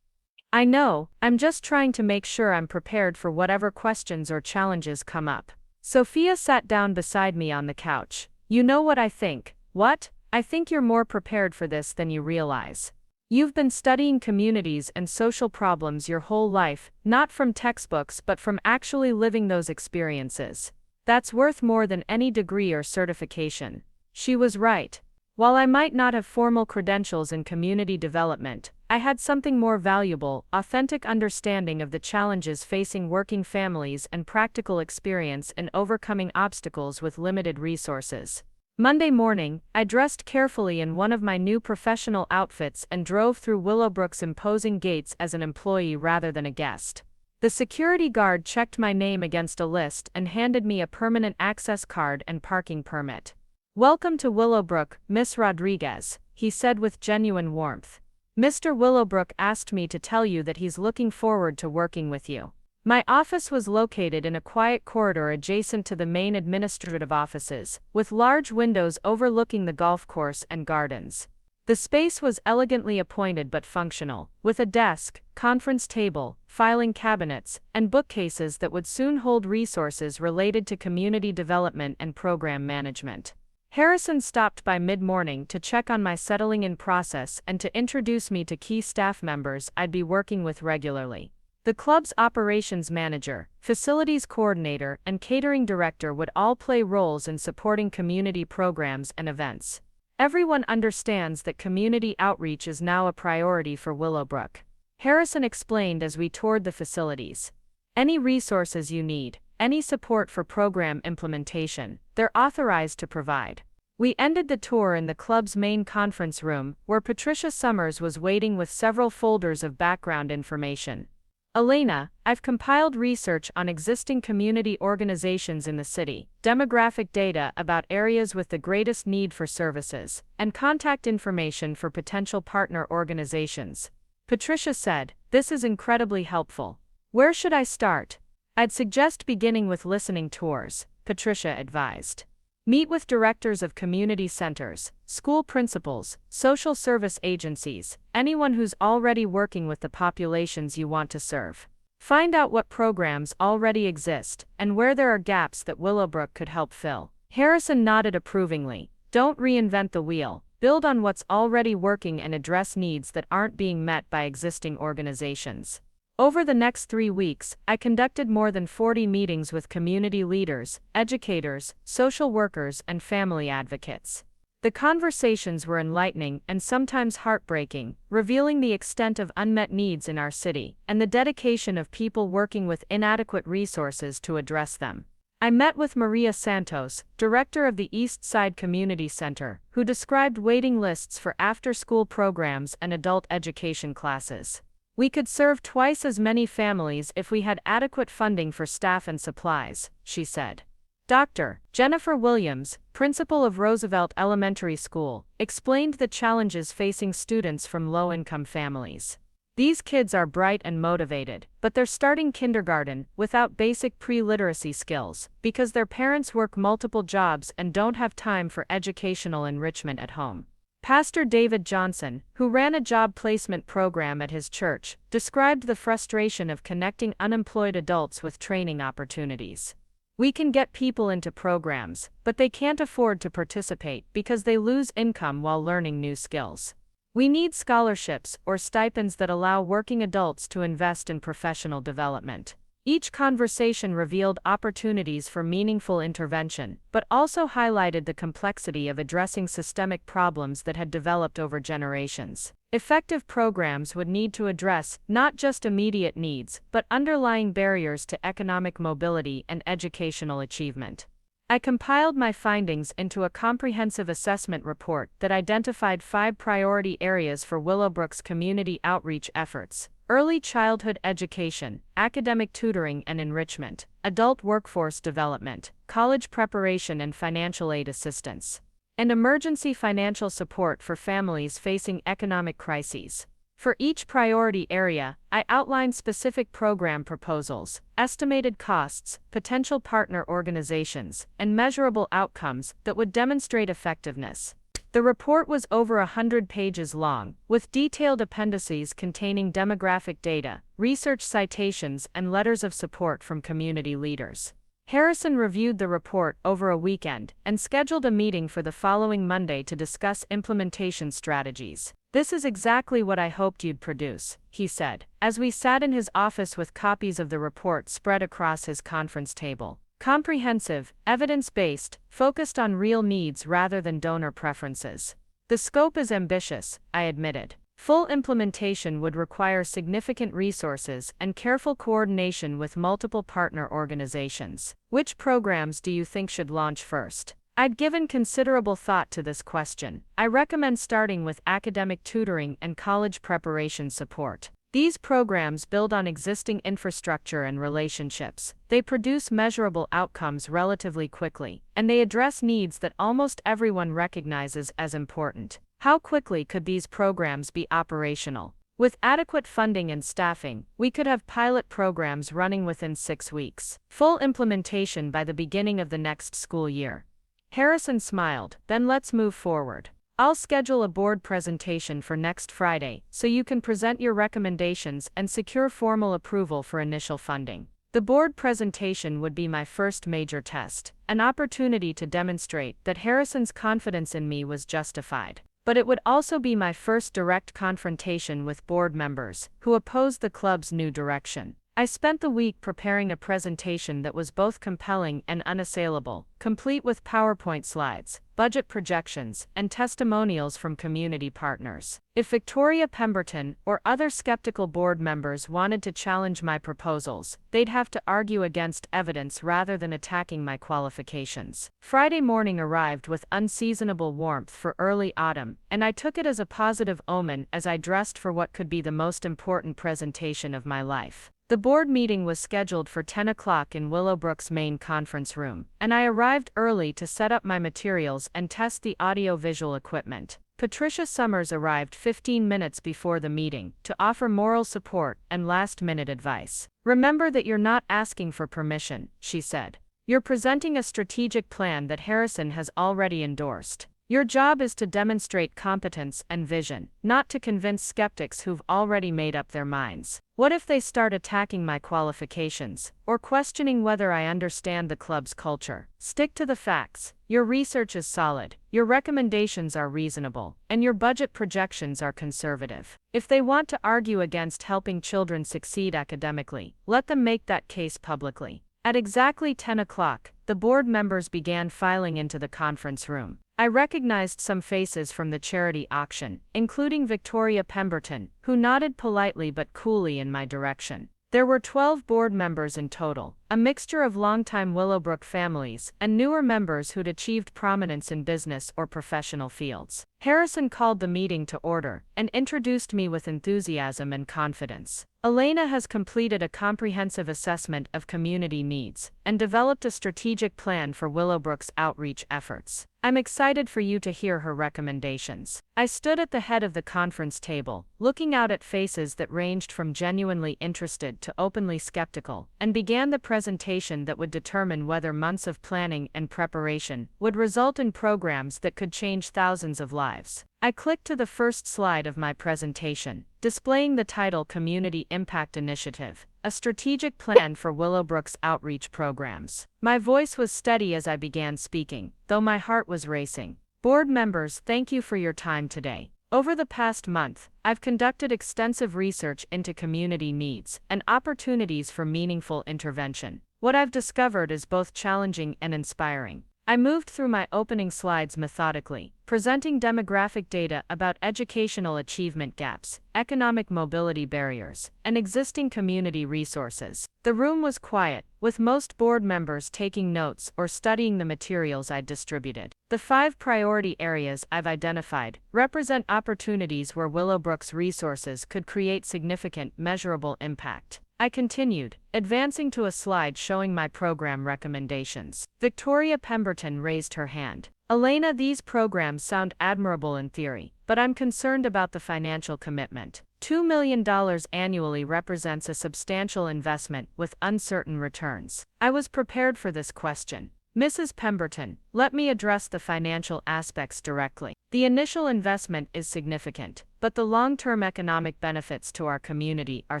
I know, I'm just trying to make sure I'm prepared for whatever questions or challenges come up. Sophia sat down beside me on the couch. You know what I think? What? I think you're more prepared for this than you realize. You've been studying communities and social problems your whole life, not from textbooks but from actually living those experiences. That's worth more than any degree or certification. She was right. While I might not have formal credentials in community development, I had something more valuable, authentic understanding of the challenges facing working families and practical experience in overcoming obstacles with limited resources. Monday morning, I dressed carefully in one of my new professional outfits and drove through Willowbrook's imposing gates as an employee rather than a guest. The security guard checked my name against a list and handed me a permanent access card and parking permit. Welcome to Willowbrook, Miss Rodriguez, he said with genuine warmth. Mr. Willowbrook asked me to tell you that he's looking forward to working with you. My office was located in a quiet corridor adjacent to the main administrative offices, with large windows overlooking the golf course and gardens. The space was elegantly appointed but functional, with a desk, conference table, filing cabinets, and bookcases that would soon hold resources related to community development and program management. Harrison stopped by mid-morning to check on my settling-in process and to introduce me to key staff members I'd be working with regularly. The club's operations manager, facilities coordinator, and catering director would all play roles in supporting community programs and events. Everyone understands that community outreach is now a priority for Willowbrook, Harrison explained as we toured the facilities. Any resources you need, any support for program implementation, they're authorized to provide. We ended the tour in the club's main conference room, where Patricia Summers was waiting with several folders of background information. Elena, I've compiled research on existing community organizations in the city, demographic data about areas with the greatest need for services, and contact information for potential partner organizations. Patricia said, "This is incredibly helpful. Where should I start?" "I'd suggest beginning with listening tours," Patricia advised. Meet with directors of community centers, school principals, social service agencies, anyone who's already working with the populations you want to serve. Find out what programs already exist and where there are gaps that Willowbrook could help fill. Harrison nodded approvingly. Don't reinvent the wheel. Build on what's already working and address needs that aren't being met by existing organizations. Over the next 3 weeks, I conducted more than 40 meetings with community leaders, educators, social workers, and family advocates. The conversations were enlightening and sometimes heartbreaking, revealing the extent of unmet needs in our city and the dedication of people working with inadequate resources to address them. I met with Maria Santos, director of the East Side Community Center, who described waiting lists for after-school programs and adult education classes. We could serve twice as many families if we had adequate funding for staff and supplies, she said. Dr. Jennifer Williams, principal of Roosevelt Elementary School, explained the challenges facing students from low-income families. These kids are bright and motivated, but they're starting kindergarten without basic pre-literacy skills because their parents work multiple jobs and don't have time for educational enrichment at home. Pastor David Johnson, who ran a job placement program at his church, described the frustration of connecting unemployed adults with training opportunities. We can get people into programs, but they can't afford to participate because they lose income while learning new skills. We need scholarships or stipends that allow working adults to invest in professional development. Each conversation revealed opportunities for meaningful intervention, but also highlighted the complexity of addressing systemic problems that had developed over generations. Effective programs would need to address not just immediate needs, but underlying barriers to economic mobility and educational achievement. I compiled my findings into a comprehensive assessment report that identified 5 priority areas for Willowbrook's community outreach efforts: early childhood education, academic tutoring and enrichment, adult workforce development, college preparation and financial aid assistance, and emergency financial support for families facing economic crises. For each priority area, I outlined specific program proposals, estimated costs, potential partner organizations, and measurable outcomes that would demonstrate effectiveness. The report was over 100 pages long, with detailed appendices containing demographic data, research citations, and letters of support from community leaders. Harrison reviewed the report over a weekend and scheduled a meeting for the following Monday to discuss implementation strategies. "This is exactly what I hoped you'd produce," he said, as we sat in his office with copies of the report spread across his conference table. Comprehensive, evidence-based, focused on real needs rather than donor preferences. The scope is ambitious, I admitted. Full implementation would require significant resources and careful coordination with multiple partner organizations. Which programs do you think should launch first? I'd given considerable thought to this question. I recommend starting with academic tutoring and college preparation support. These programs build on existing infrastructure and relationships. They produce measurable outcomes relatively quickly, and they address needs that almost everyone recognizes as important. How quickly could these programs be operational? With adequate funding and staffing, we could have pilot programs running within 6 weeks. Full implementation by the beginning of the next school year. Harrison smiled. Then let's move forward. I'll schedule a board presentation for next Friday so you can present your recommendations and secure formal approval for initial funding. The board presentation would be my first major test, an opportunity to demonstrate that Harrison's confidence in me was justified. But it would also be my first direct confrontation with board members who opposed the club's new direction. I spent the week preparing a presentation that was both compelling and unassailable, complete with PowerPoint slides, budget projections, and testimonials from community partners. If Victoria Pemberton or other skeptical board members wanted to challenge my proposals, they'd have to argue against evidence rather than attacking my qualifications. Friday morning arrived with unseasonable warmth for early autumn, and I took it as a positive omen as I dressed for what could be the most important presentation of my life. The board meeting was scheduled for 10 o'clock in Willowbrook's main conference room, and I arrived early to set up my materials and test the audio-visual equipment. Patricia Summers arrived 15 minutes before the meeting to offer moral support and last-minute advice. "Remember that you're not asking for permission," she said. You're presenting a strategic plan that Harrison has already endorsed. Your job is to demonstrate competence and vision, not to convince skeptics who've already made up their minds. What if they start attacking my qualifications, or questioning whether I understand the club's culture? Stick to the facts. Your research is solid, your recommendations are reasonable, and your budget projections are conservative. If they want to argue against helping children succeed academically, let them make that case publicly. At exactly 10 o'clock, the board members began filing into the conference room. I recognized some faces from the charity auction, including Victoria Pemberton, who nodded politely but coolly in my direction. There were 12 board members in total, a mixture of longtime Willowbrook families and newer members who'd achieved prominence in business or professional fields. Harrison called the meeting to order and introduced me with enthusiasm and confidence. Elena has completed a comprehensive assessment of community needs and developed a strategic plan for Willowbrook's outreach efforts. I'm excited for you to hear her recommendations. I stood at the head of the conference table, looking out at faces that ranged from genuinely interested to openly skeptical, and began the presentation that would determine whether months of planning and preparation would result in programs that could change thousands of lives. I clicked to the first slide of my presentation, displaying the title Community Impact Initiative, a strategic plan for Willowbrook's outreach programs. My voice was steady as I began speaking, though my heart was racing. Board members, thank you for your time today. Over the past month, I've conducted extensive research into community needs and opportunities for meaningful intervention. What I've discovered is both challenging and inspiring. I moved through my opening slides methodically, presenting demographic data about educational achievement gaps, economic mobility barriers, and existing community resources. The room was quiet, with most board members taking notes or studying the materials I distributed. The 5 priority areas I've identified represent opportunities where Willowbrook's resources could create significant, measurable impact. I continued, advancing to a slide showing my program recommendations. Victoria Pemberton raised her hand. Elena, these programs sound admirable in theory, but I'm concerned about the financial commitment. $2 million annually represents a substantial investment with uncertain returns. I was prepared for this question. Mrs. Pemberton, let me address the financial aspects directly. The initial investment is significant, but the long-term economic benefits to our community are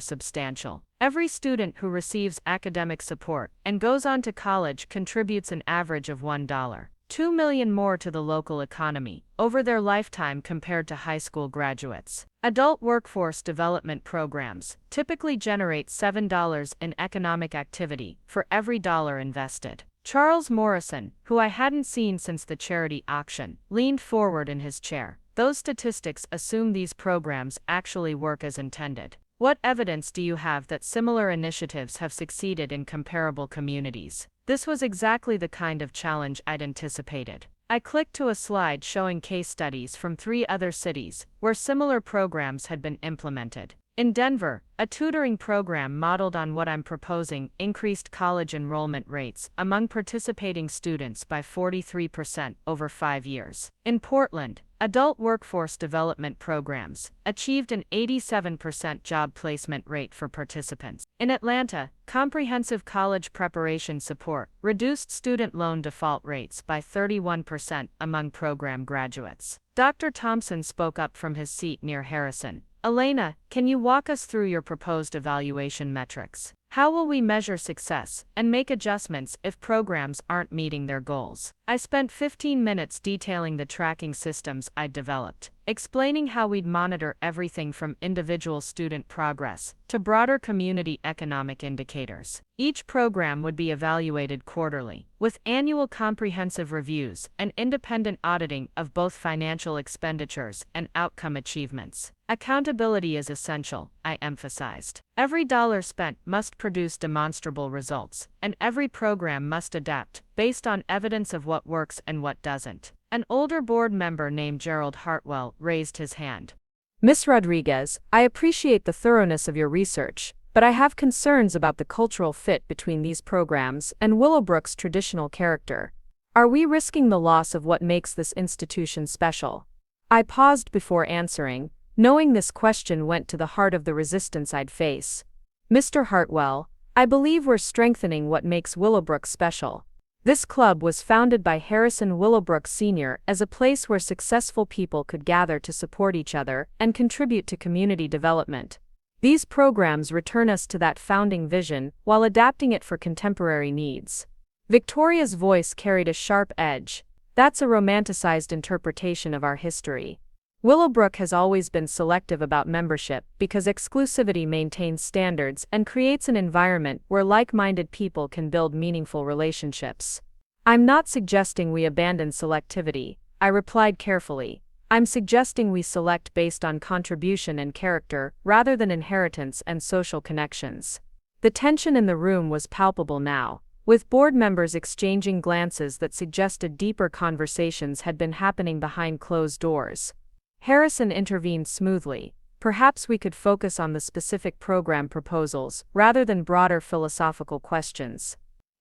substantial. Every student who receives academic support and goes on to college contributes an average of $1.2 million more to the local economy over their lifetime compared to high school graduates. Adult workforce development programs typically generate $7 in economic activity for every dollar invested. Charles Morrison, who I hadn't seen since the charity auction, leaned forward in his chair. Those statistics assume these programs actually work as intended. What evidence do you have that similar initiatives have succeeded in comparable communities? This was exactly the kind of challenge I'd anticipated. I clicked to a slide showing case studies from 3 other cities where similar programs had been implemented. In Denver, a tutoring program modeled on what I'm proposing increased college enrollment rates among participating students by 43% over 5 years. In Portland, adult workforce development programs achieved an 87% job placement rate for participants. In Atlanta, comprehensive college preparation support reduced student loan default rates by 31% among program graduates. Dr. Thompson spoke up from his seat near Harrison. Elena, can you walk us through your proposed evaluation metrics? How will we measure success and make adjustments if programs aren't meeting their goals? I spent 15 minutes detailing the tracking systems I'd developed, explaining how we'd monitor everything from individual student progress to broader community economic indicators. Each program would be evaluated quarterly, with annual comprehensive reviews and independent auditing of both financial expenditures and outcome achievements. Accountability is essential, I emphasized. Every dollar spent must produce demonstrable results, and every program must adapt, based on evidence of what works and what doesn't. An older board member named Gerald Hartwell raised his hand. Ms. Rodriguez, I appreciate the thoroughness of your research, but I have concerns about the cultural fit between these programs and Willowbrook's traditional character. Are we risking the loss of what makes this institution special? I paused before answering, knowing this question went to the heart of the resistance I'd face. Mr. Hartwell, I believe we're strengthening what makes Willowbrook special. This club was founded by Harrison Willowbrook Sr. as a place where successful people could gather to support each other and contribute to community development. These programs return us to that founding vision while adapting it for contemporary needs. Victoria's voice carried a sharp edge. That's a romanticized interpretation of our history. Willowbrook has always been selective about membership because exclusivity maintains standards and creates an environment where like-minded people can build meaningful relationships. I'm not suggesting we abandon selectivity, I replied carefully. I'm suggesting we select based on contribution and character rather than inheritance and social connections. The tension in the room was palpable now, with board members exchanging glances that suggested deeper conversations had been happening behind closed doors. Harrison intervened smoothly. Perhaps we could focus on the specific program proposals rather than broader philosophical questions.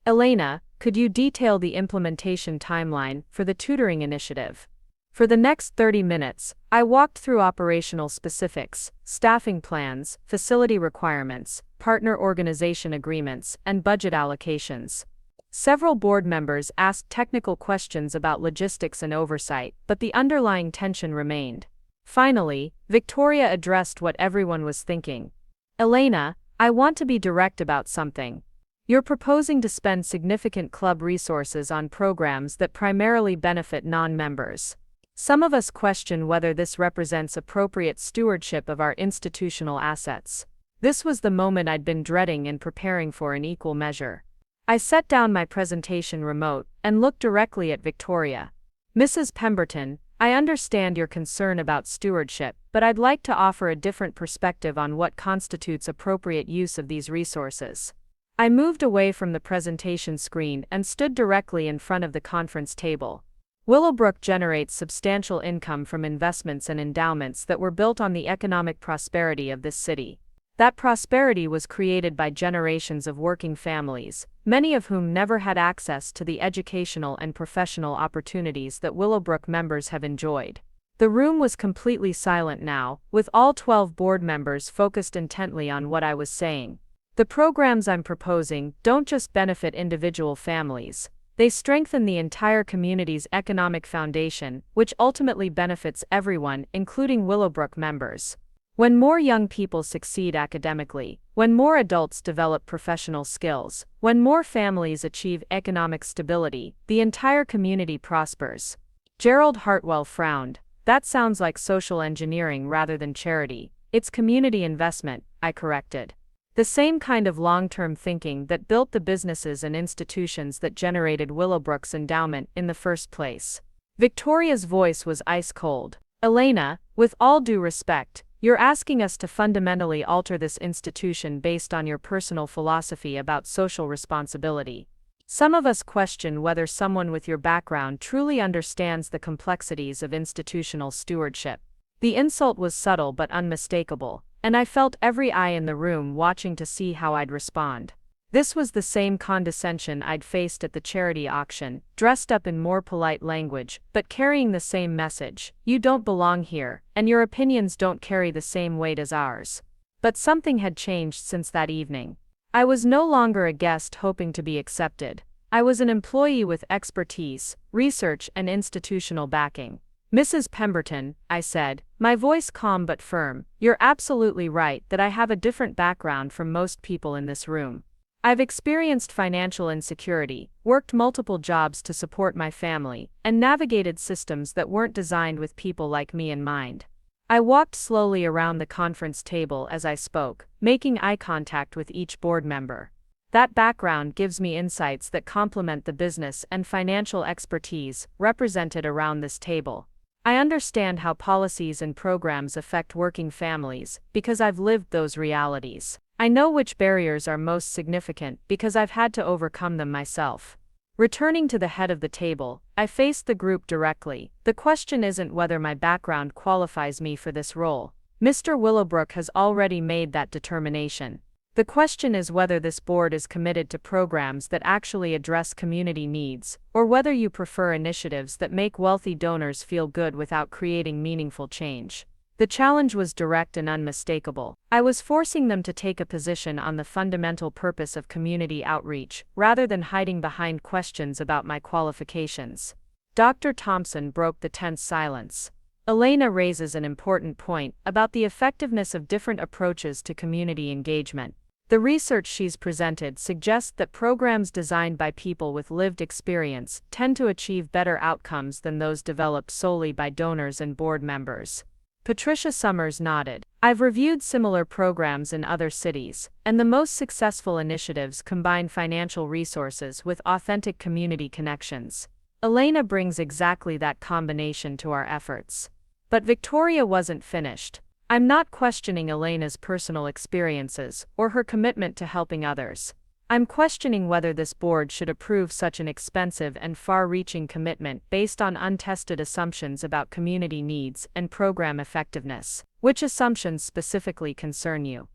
Elena, could you detail the implementation timeline for the tutoring initiative? For the next 30 minutes, I walked through operational specifics, staffing plans, facility requirements, partner organization agreements, and budget allocations. Several board members asked technical questions about logistics and oversight, but the underlying tension remained. Finally, Victoria addressed what everyone was thinking. Elena, I want to be direct about something. You're proposing to spend significant club resources on programs that primarily benefit non-members. Some of us question whether this represents appropriate stewardship of our institutional assets. This was the moment I'd been dreading and preparing for in equal measure. I set down my presentation remote and looked directly at Victoria. Mrs. Pemberton, I understand your concern about stewardship, but I'd like to offer a different perspective on what constitutes appropriate use of these resources. I moved away from the presentation screen and stood directly in front of the conference table. Willowbrook generates substantial income from investments and endowments that were built on the economic prosperity of this city. That prosperity was created by generations of working families, many of whom never had access to the educational and professional opportunities that Willowbrook members have enjoyed. The room was completely silent now, with all 12 board members focused intently on what I was saying. The programs I'm proposing don't just benefit individual families. They strengthen the entire community's economic foundation, which ultimately benefits everyone, including Willowbrook members. When more young people succeed academically, when more adults develop professional skills, when more families achieve economic stability, the entire community prospers. Gerald Hartwell frowned. That sounds like social engineering rather than charity. It's community investment, I corrected. The same kind of long-term thinking that built the businesses and institutions that generated Willowbrook's endowment in the first place. Victoria's voice was ice-cold. Elena, with all due respect, you're asking us to fundamentally alter this institution based on your personal philosophy about social responsibility. Some of us question whether someone with your background truly understands the complexities of institutional stewardship. The insult was subtle but unmistakable, and I felt every eye in the room watching to see how I'd respond. This was the same condescension I'd faced at the charity auction, dressed up in more polite language, but carrying the same message: you don't belong here, and your opinions don't carry the same weight as ours. But something had changed since that evening. I was no longer a guest hoping to be accepted. I was an employee with expertise, research, and institutional backing. Mrs. Pemberton, I said, my voice calm but firm, you're absolutely right that I have a different background from most people in this room. I've experienced financial insecurity, worked multiple jobs to support my family, and navigated systems that weren't designed with people like me in mind. I walked slowly around the conference table as I spoke, making eye contact with each board member. That background gives me insights that complement the business and financial expertise represented around this table. I understand how policies and programs affect working families because I've lived those realities. I know which barriers are most significant because I've had to overcome them myself. Returning to the head of the table, I faced the group directly. The question isn't whether my background qualifies me for this role. Mr. Willowbrook has already made that determination. The question is whether this board is committed to programs that actually address community needs, or whether you prefer initiatives that make wealthy donors feel good without creating meaningful change. The challenge was direct and unmistakable. I was forcing them to take a position on the fundamental purpose of community outreach, rather than hiding behind questions about my qualifications. Dr. Thompson broke the tense silence. Elena raises an important point about the effectiveness of different approaches to community engagement. The research she's presented suggests that programs designed by people with lived experience tend to achieve better outcomes than those developed solely by donors and board members. Patricia Summers nodded. I've reviewed similar programs in other cities, and the most successful initiatives combine financial resources with authentic community connections. Elena brings exactly that combination to our efforts. But Victoria wasn't finished. I'm not questioning Elena's personal experiences or her commitment to helping others. I'm questioning whether this board should approve such an expensive and far-reaching commitment based on untested assumptions about community needs and program effectiveness. Which assumptions specifically concern you?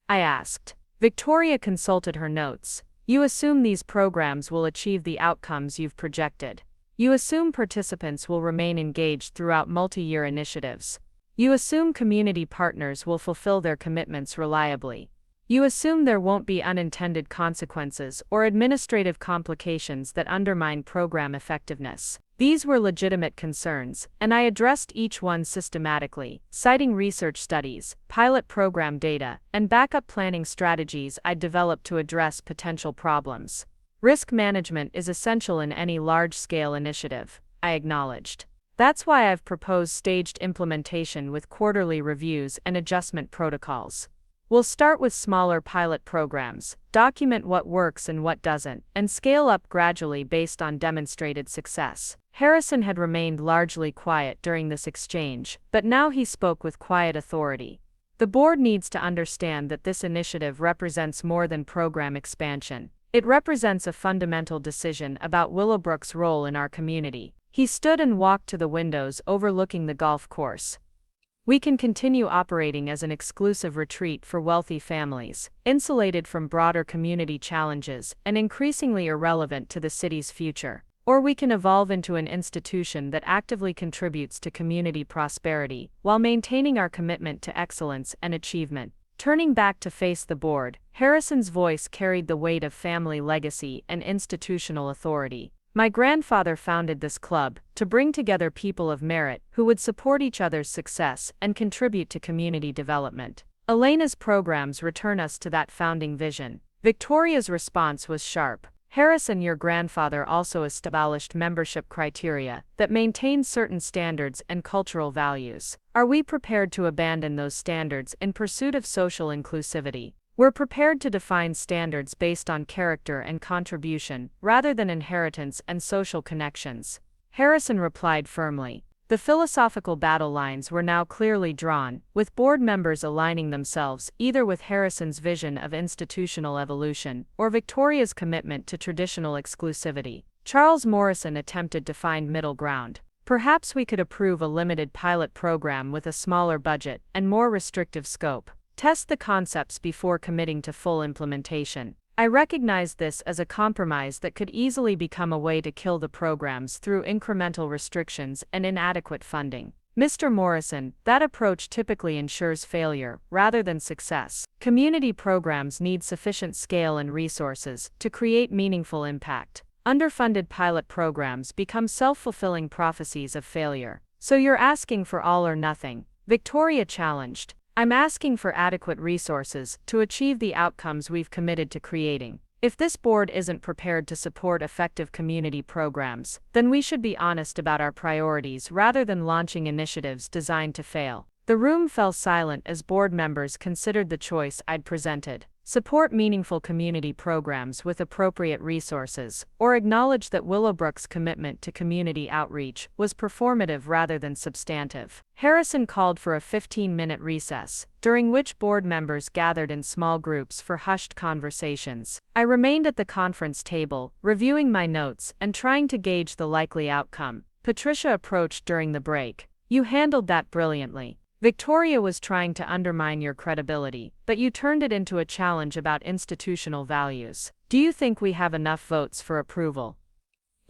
I asked. Victoria consulted her notes. You assume these programs will achieve the outcomes you've projected. You assume participants will remain engaged throughout multi-year initiatives. You assume community partners will fulfill their commitments reliably. You assume there won't be unintended consequences or administrative complications that undermine program effectiveness. These were legitimate concerns, and I addressed each one systematically, citing research studies, pilot program data, and backup planning strategies I'd developed to address potential problems. Risk management is essential in any large-scale initiative, I acknowledged. That's why I've proposed staged implementation with quarterly reviews and adjustment protocols. We'll start with smaller pilot programs, document what works and what doesn't, and scale up gradually based on demonstrated success. Harrison had remained largely quiet during this exchange, but now he spoke with quiet authority. The board needs to understand that this initiative represents more than program expansion. It represents a fundamental decision about Willowbrook's role in our community. He stood and walked to the windows overlooking the golf course. We can continue operating as an exclusive retreat for wealthy families, insulated from broader community challenges and increasingly irrelevant to the city's future. Or we can evolve into an institution that actively contributes to community prosperity, while maintaining our commitment to excellence and achievement. Turning back to face the board, Harrison's voice carried the weight of family legacy and institutional authority. My grandfather founded this club to bring together people of merit who would support each other's success and contribute to community development. Elena's programs return us to that founding vision. Victoria's response was sharp. Harrison, your grandfather also established membership criteria that maintain certain standards and cultural values. Are we prepared to abandon those standards in pursuit of social inclusivity? We're prepared to define standards based on character and contribution, rather than inheritance and social connections. Harrison replied firmly. The philosophical battle lines were now clearly drawn, with board members aligning themselves either with Harrison's vision of institutional evolution or Victoria's commitment to traditional exclusivity. Charles Morrison attempted to find middle ground. Perhaps we could approve a limited pilot program with a smaller budget and more restrictive scope. Test the concepts before committing to full implementation. I recognize this as a compromise that could easily become a way to kill the programs through incremental restrictions and inadequate funding. Mr. Morrison, that approach typically ensures failure rather than success. Community programs need sufficient scale and resources to create meaningful impact. Underfunded pilot programs become self-fulfilling prophecies of failure. So you're asking for all or nothing? Victoria challenged. I'm asking for adequate resources to achieve the outcomes we've committed to creating. If this board isn't prepared to support effective community programs, then we should be honest about our priorities rather than launching initiatives designed to fail. The room fell silent as board members considered the choice I'd presented. Support meaningful community programs with appropriate resources, or acknowledge that Willowbrook's commitment to community outreach was performative rather than substantive. Harrison called for a 15-minute recess, during which board members gathered in small groups for hushed conversations. I remained at the conference table, reviewing my notes and trying to gauge the likely outcome. Patricia approached during the break. You handled that brilliantly. Victoria was trying to undermine your credibility, but you turned it into a challenge about institutional values. Do you think we have enough votes for approval?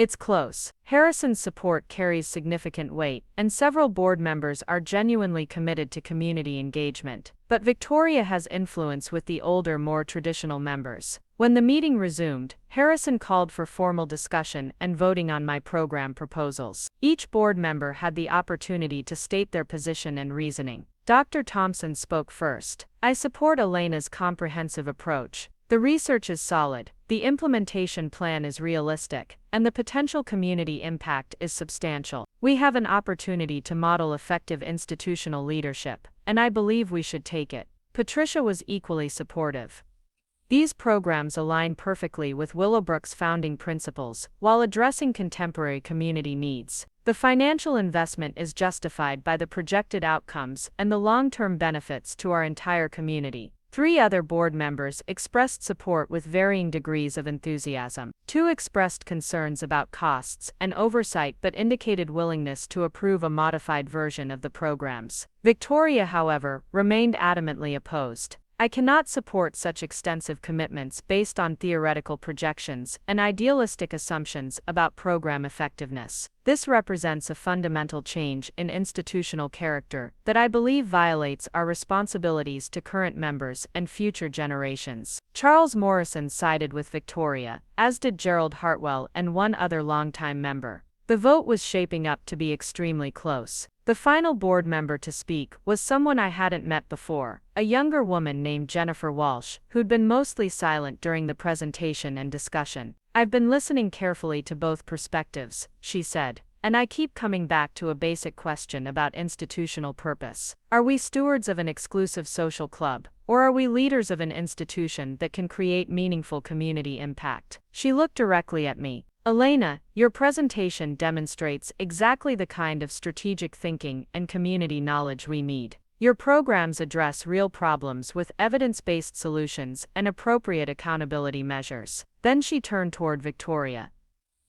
It's close. Harrison's support carries significant weight, and several board members are genuinely committed to community engagement. But Victoria has influence with the older, more traditional members. When the meeting resumed, Harrison called for formal discussion and voting on my program proposals. Each board member had the opportunity to state their position and reasoning. Dr. Thompson spoke first. I support Elena's comprehensive approach. The research is solid, the implementation plan is realistic, and the potential community impact is substantial. We have an opportunity to model effective institutional leadership, and I believe we should take it. Patricia was equally supportive. These programs align perfectly with Willowbrook's founding principles, while addressing contemporary community needs. The financial investment is justified by the projected outcomes and the long-term benefits to our entire community. 3 other board members expressed support with varying degrees of enthusiasm. 2 expressed concerns about costs and oversight but indicated willingness to approve a modified version of the programs. Victoria, however, remained adamantly opposed. I cannot support such extensive commitments based on theoretical projections and idealistic assumptions about program effectiveness. This represents a fundamental change in institutional character that I believe violates our responsibilities to current members and future generations. Charles Morrison sided with Victoria, as did Gerald Hartwell and 1 other longtime member. The vote was shaping up to be extremely close. The final board member to speak was someone I hadn't met before, a younger woman named Jennifer Walsh, who'd been mostly silent during the presentation and discussion. I've been listening carefully to both perspectives, she said, and I keep coming back to a basic question about institutional purpose. Are we stewards of an exclusive social club, or are we leaders of an institution that can create meaningful community impact? She looked directly at me. Elena, your presentation demonstrates exactly the kind of strategic thinking and community knowledge we need. Your programs address real problems with evidence-based solutions and appropriate accountability measures. Then she turned toward Victoria.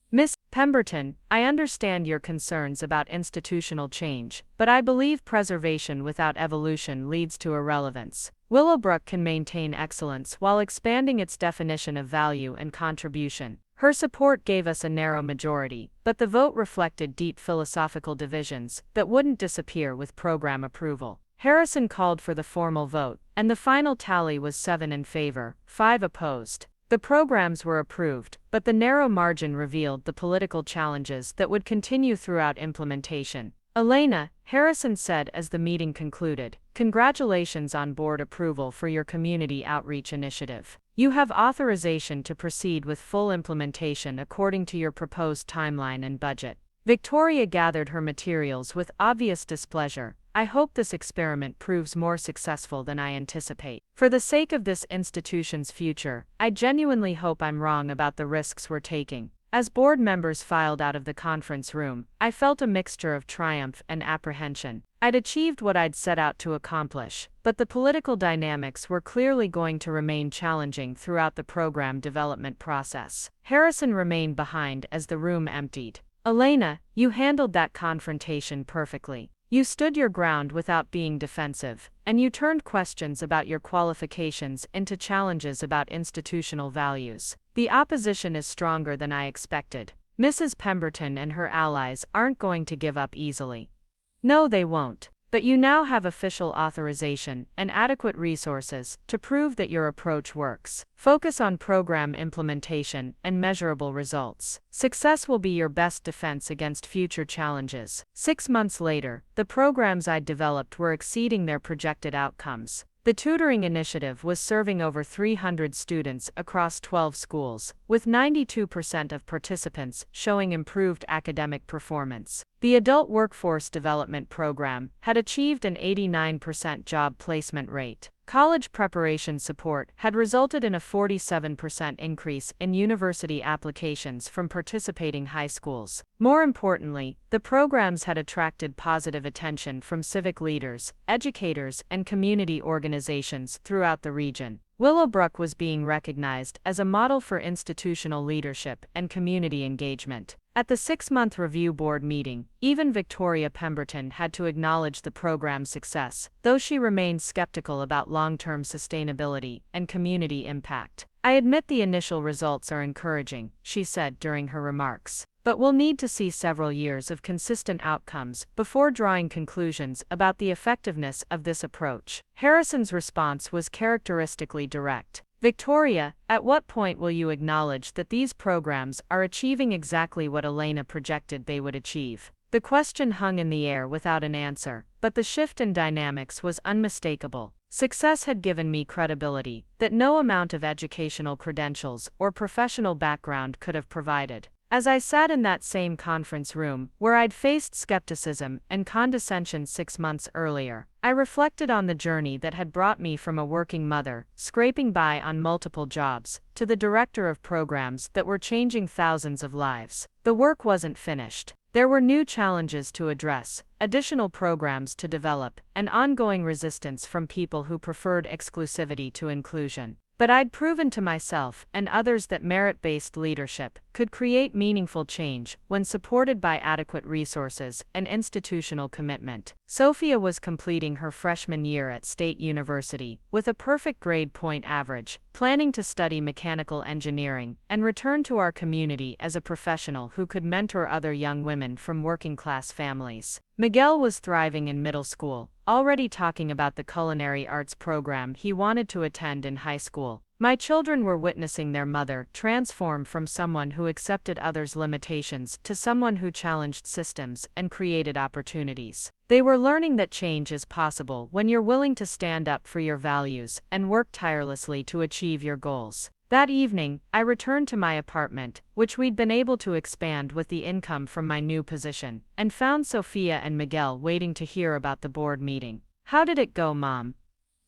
Miss Pemberton, I understand your concerns about institutional change, but I believe preservation without evolution leads to irrelevance. Willowbrook can maintain excellence while expanding its definition of value and contribution. Her support gave us a narrow majority, but the vote reflected deep philosophical divisions that wouldn't disappear with program approval. Harrison called for the formal vote, and the final tally was 7 in favor, 5 opposed. The programs were approved, but the narrow margin revealed the political challenges that would continue throughout implementation. Elena, Harrison said as the meeting concluded, congratulations on board approval for your community outreach initiative. You have authorization to proceed with full implementation according to your proposed timeline and budget. Victoria gathered her materials with obvious displeasure. I hope this experiment proves more successful than I anticipate. For the sake of this institution's future, I genuinely hope I'm wrong about the risks we're taking. As board members filed out of the conference room, I felt a mixture of triumph and apprehension. I'd achieved what I'd set out to accomplish, but the political dynamics were clearly going to remain challenging throughout the program development process. Harrison remained behind as the room emptied. Elena, you handled that confrontation perfectly. You stood your ground without being defensive, and you turned questions about your qualifications into challenges about institutional values. The opposition is stronger than I expected. Mrs. Pemberton and her allies aren't going to give up easily. No, they won't. But you now have official authorization and adequate resources to prove that your approach works. Focus on program implementation and measurable results. Success will be your best defense against future challenges. 6 months later, the programs I'd developed were exceeding their projected outcomes. The tutoring initiative was serving over 300 students across 12 schools, with 92% of participants showing improved academic performance. The Adult Workforce Development Program had achieved an 89% job placement rate. College preparation support had resulted in a 47% increase in university applications from participating high schools. More importantly, the programs had attracted positive attention from civic leaders, educators, and community organizations throughout the region. Willowbrook was being recognized as a model for institutional leadership and community engagement. At the 6-month review board meeting, even Victoria Pemberton had to acknowledge the program's success, though she remained skeptical about long-term sustainability and community impact. I admit the initial results are encouraging, she said during her remarks. but we'll need to see several years of consistent outcomes before drawing conclusions about the effectiveness of this approach. Harrison's response was characteristically direct. Victoria, at what point will you acknowledge that these programs are achieving exactly what Elena projected they would achieve? The question hung in the air without an answer, but the shift in dynamics was unmistakable. Success had given me credibility that no amount of educational credentials or professional background could have provided. As I sat in that same conference room, where I'd faced skepticism and condescension 6 months earlier, I reflected on the journey that had brought me from a working mother, scraping by on multiple jobs, to the director of programs that were changing thousands of lives. The work wasn't finished. There were new challenges to address, additional programs to develop, and ongoing resistance from people who preferred exclusivity to inclusion. But I'd proven to myself and others that merit-based leadership could create meaningful change when supported by adequate resources and institutional commitment. Sophia was completing her freshman year at State University with a perfect grade point average, planning to study mechanical engineering and return to our community as a professional who could mentor other young women from working-class families. Miguel was thriving in middle school, already talking about the culinary arts program he wanted to attend in high school. My children were witnessing their mother transform from someone who accepted others' limitations to someone who challenged systems and created opportunities. They were learning that change is possible when you're willing to stand up for your values and work tirelessly to achieve your goals. That evening, I returned to my apartment, which we'd been able to expand with the income from my new position, and found Sophia and Miguel waiting to hear about the board meeting. "How did it go, Mom?"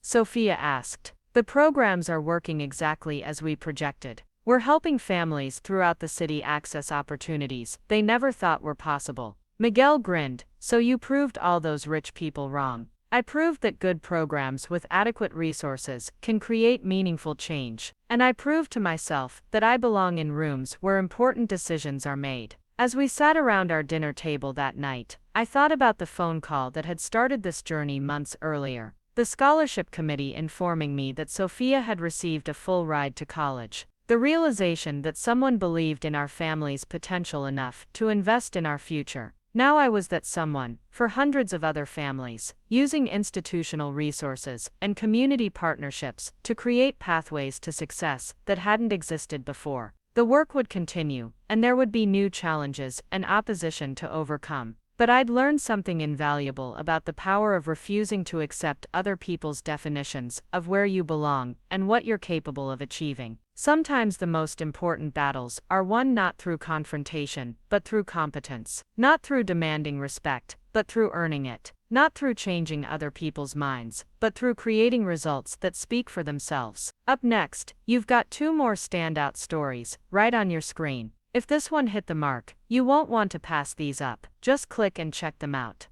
Sophia asked. "The programs are working exactly as we projected. We're helping families throughout the city access opportunities they never thought were possible." Miguel grinned. "So you proved all those rich people wrong." "I proved that good programs with adequate resources can create meaningful change, and I proved to myself that I belong in rooms where important decisions are made." As we sat around our dinner table that night, I thought about the phone call that had started this journey months earlier. The scholarship committee informing me that Sophia had received a full ride to college. The realization that someone believed in our family's potential enough to invest in our future. Now I was that someone, for hundreds of other families, using institutional resources and community partnerships to create pathways to success that hadn't existed before. The work would continue, and there would be new challenges and opposition to overcome. But I'd learned something invaluable about the power of refusing to accept other people's definitions of where you belong and what you're capable of achieving. Sometimes the most important battles are won not through confrontation, but through competence. Not through demanding respect, but through earning it. Not through changing other people's minds, but through creating results that speak for themselves. Up next, you've got 2 more standout stories right on your screen. If this one hit the mark, you won't want to pass these up. Just click and check them out.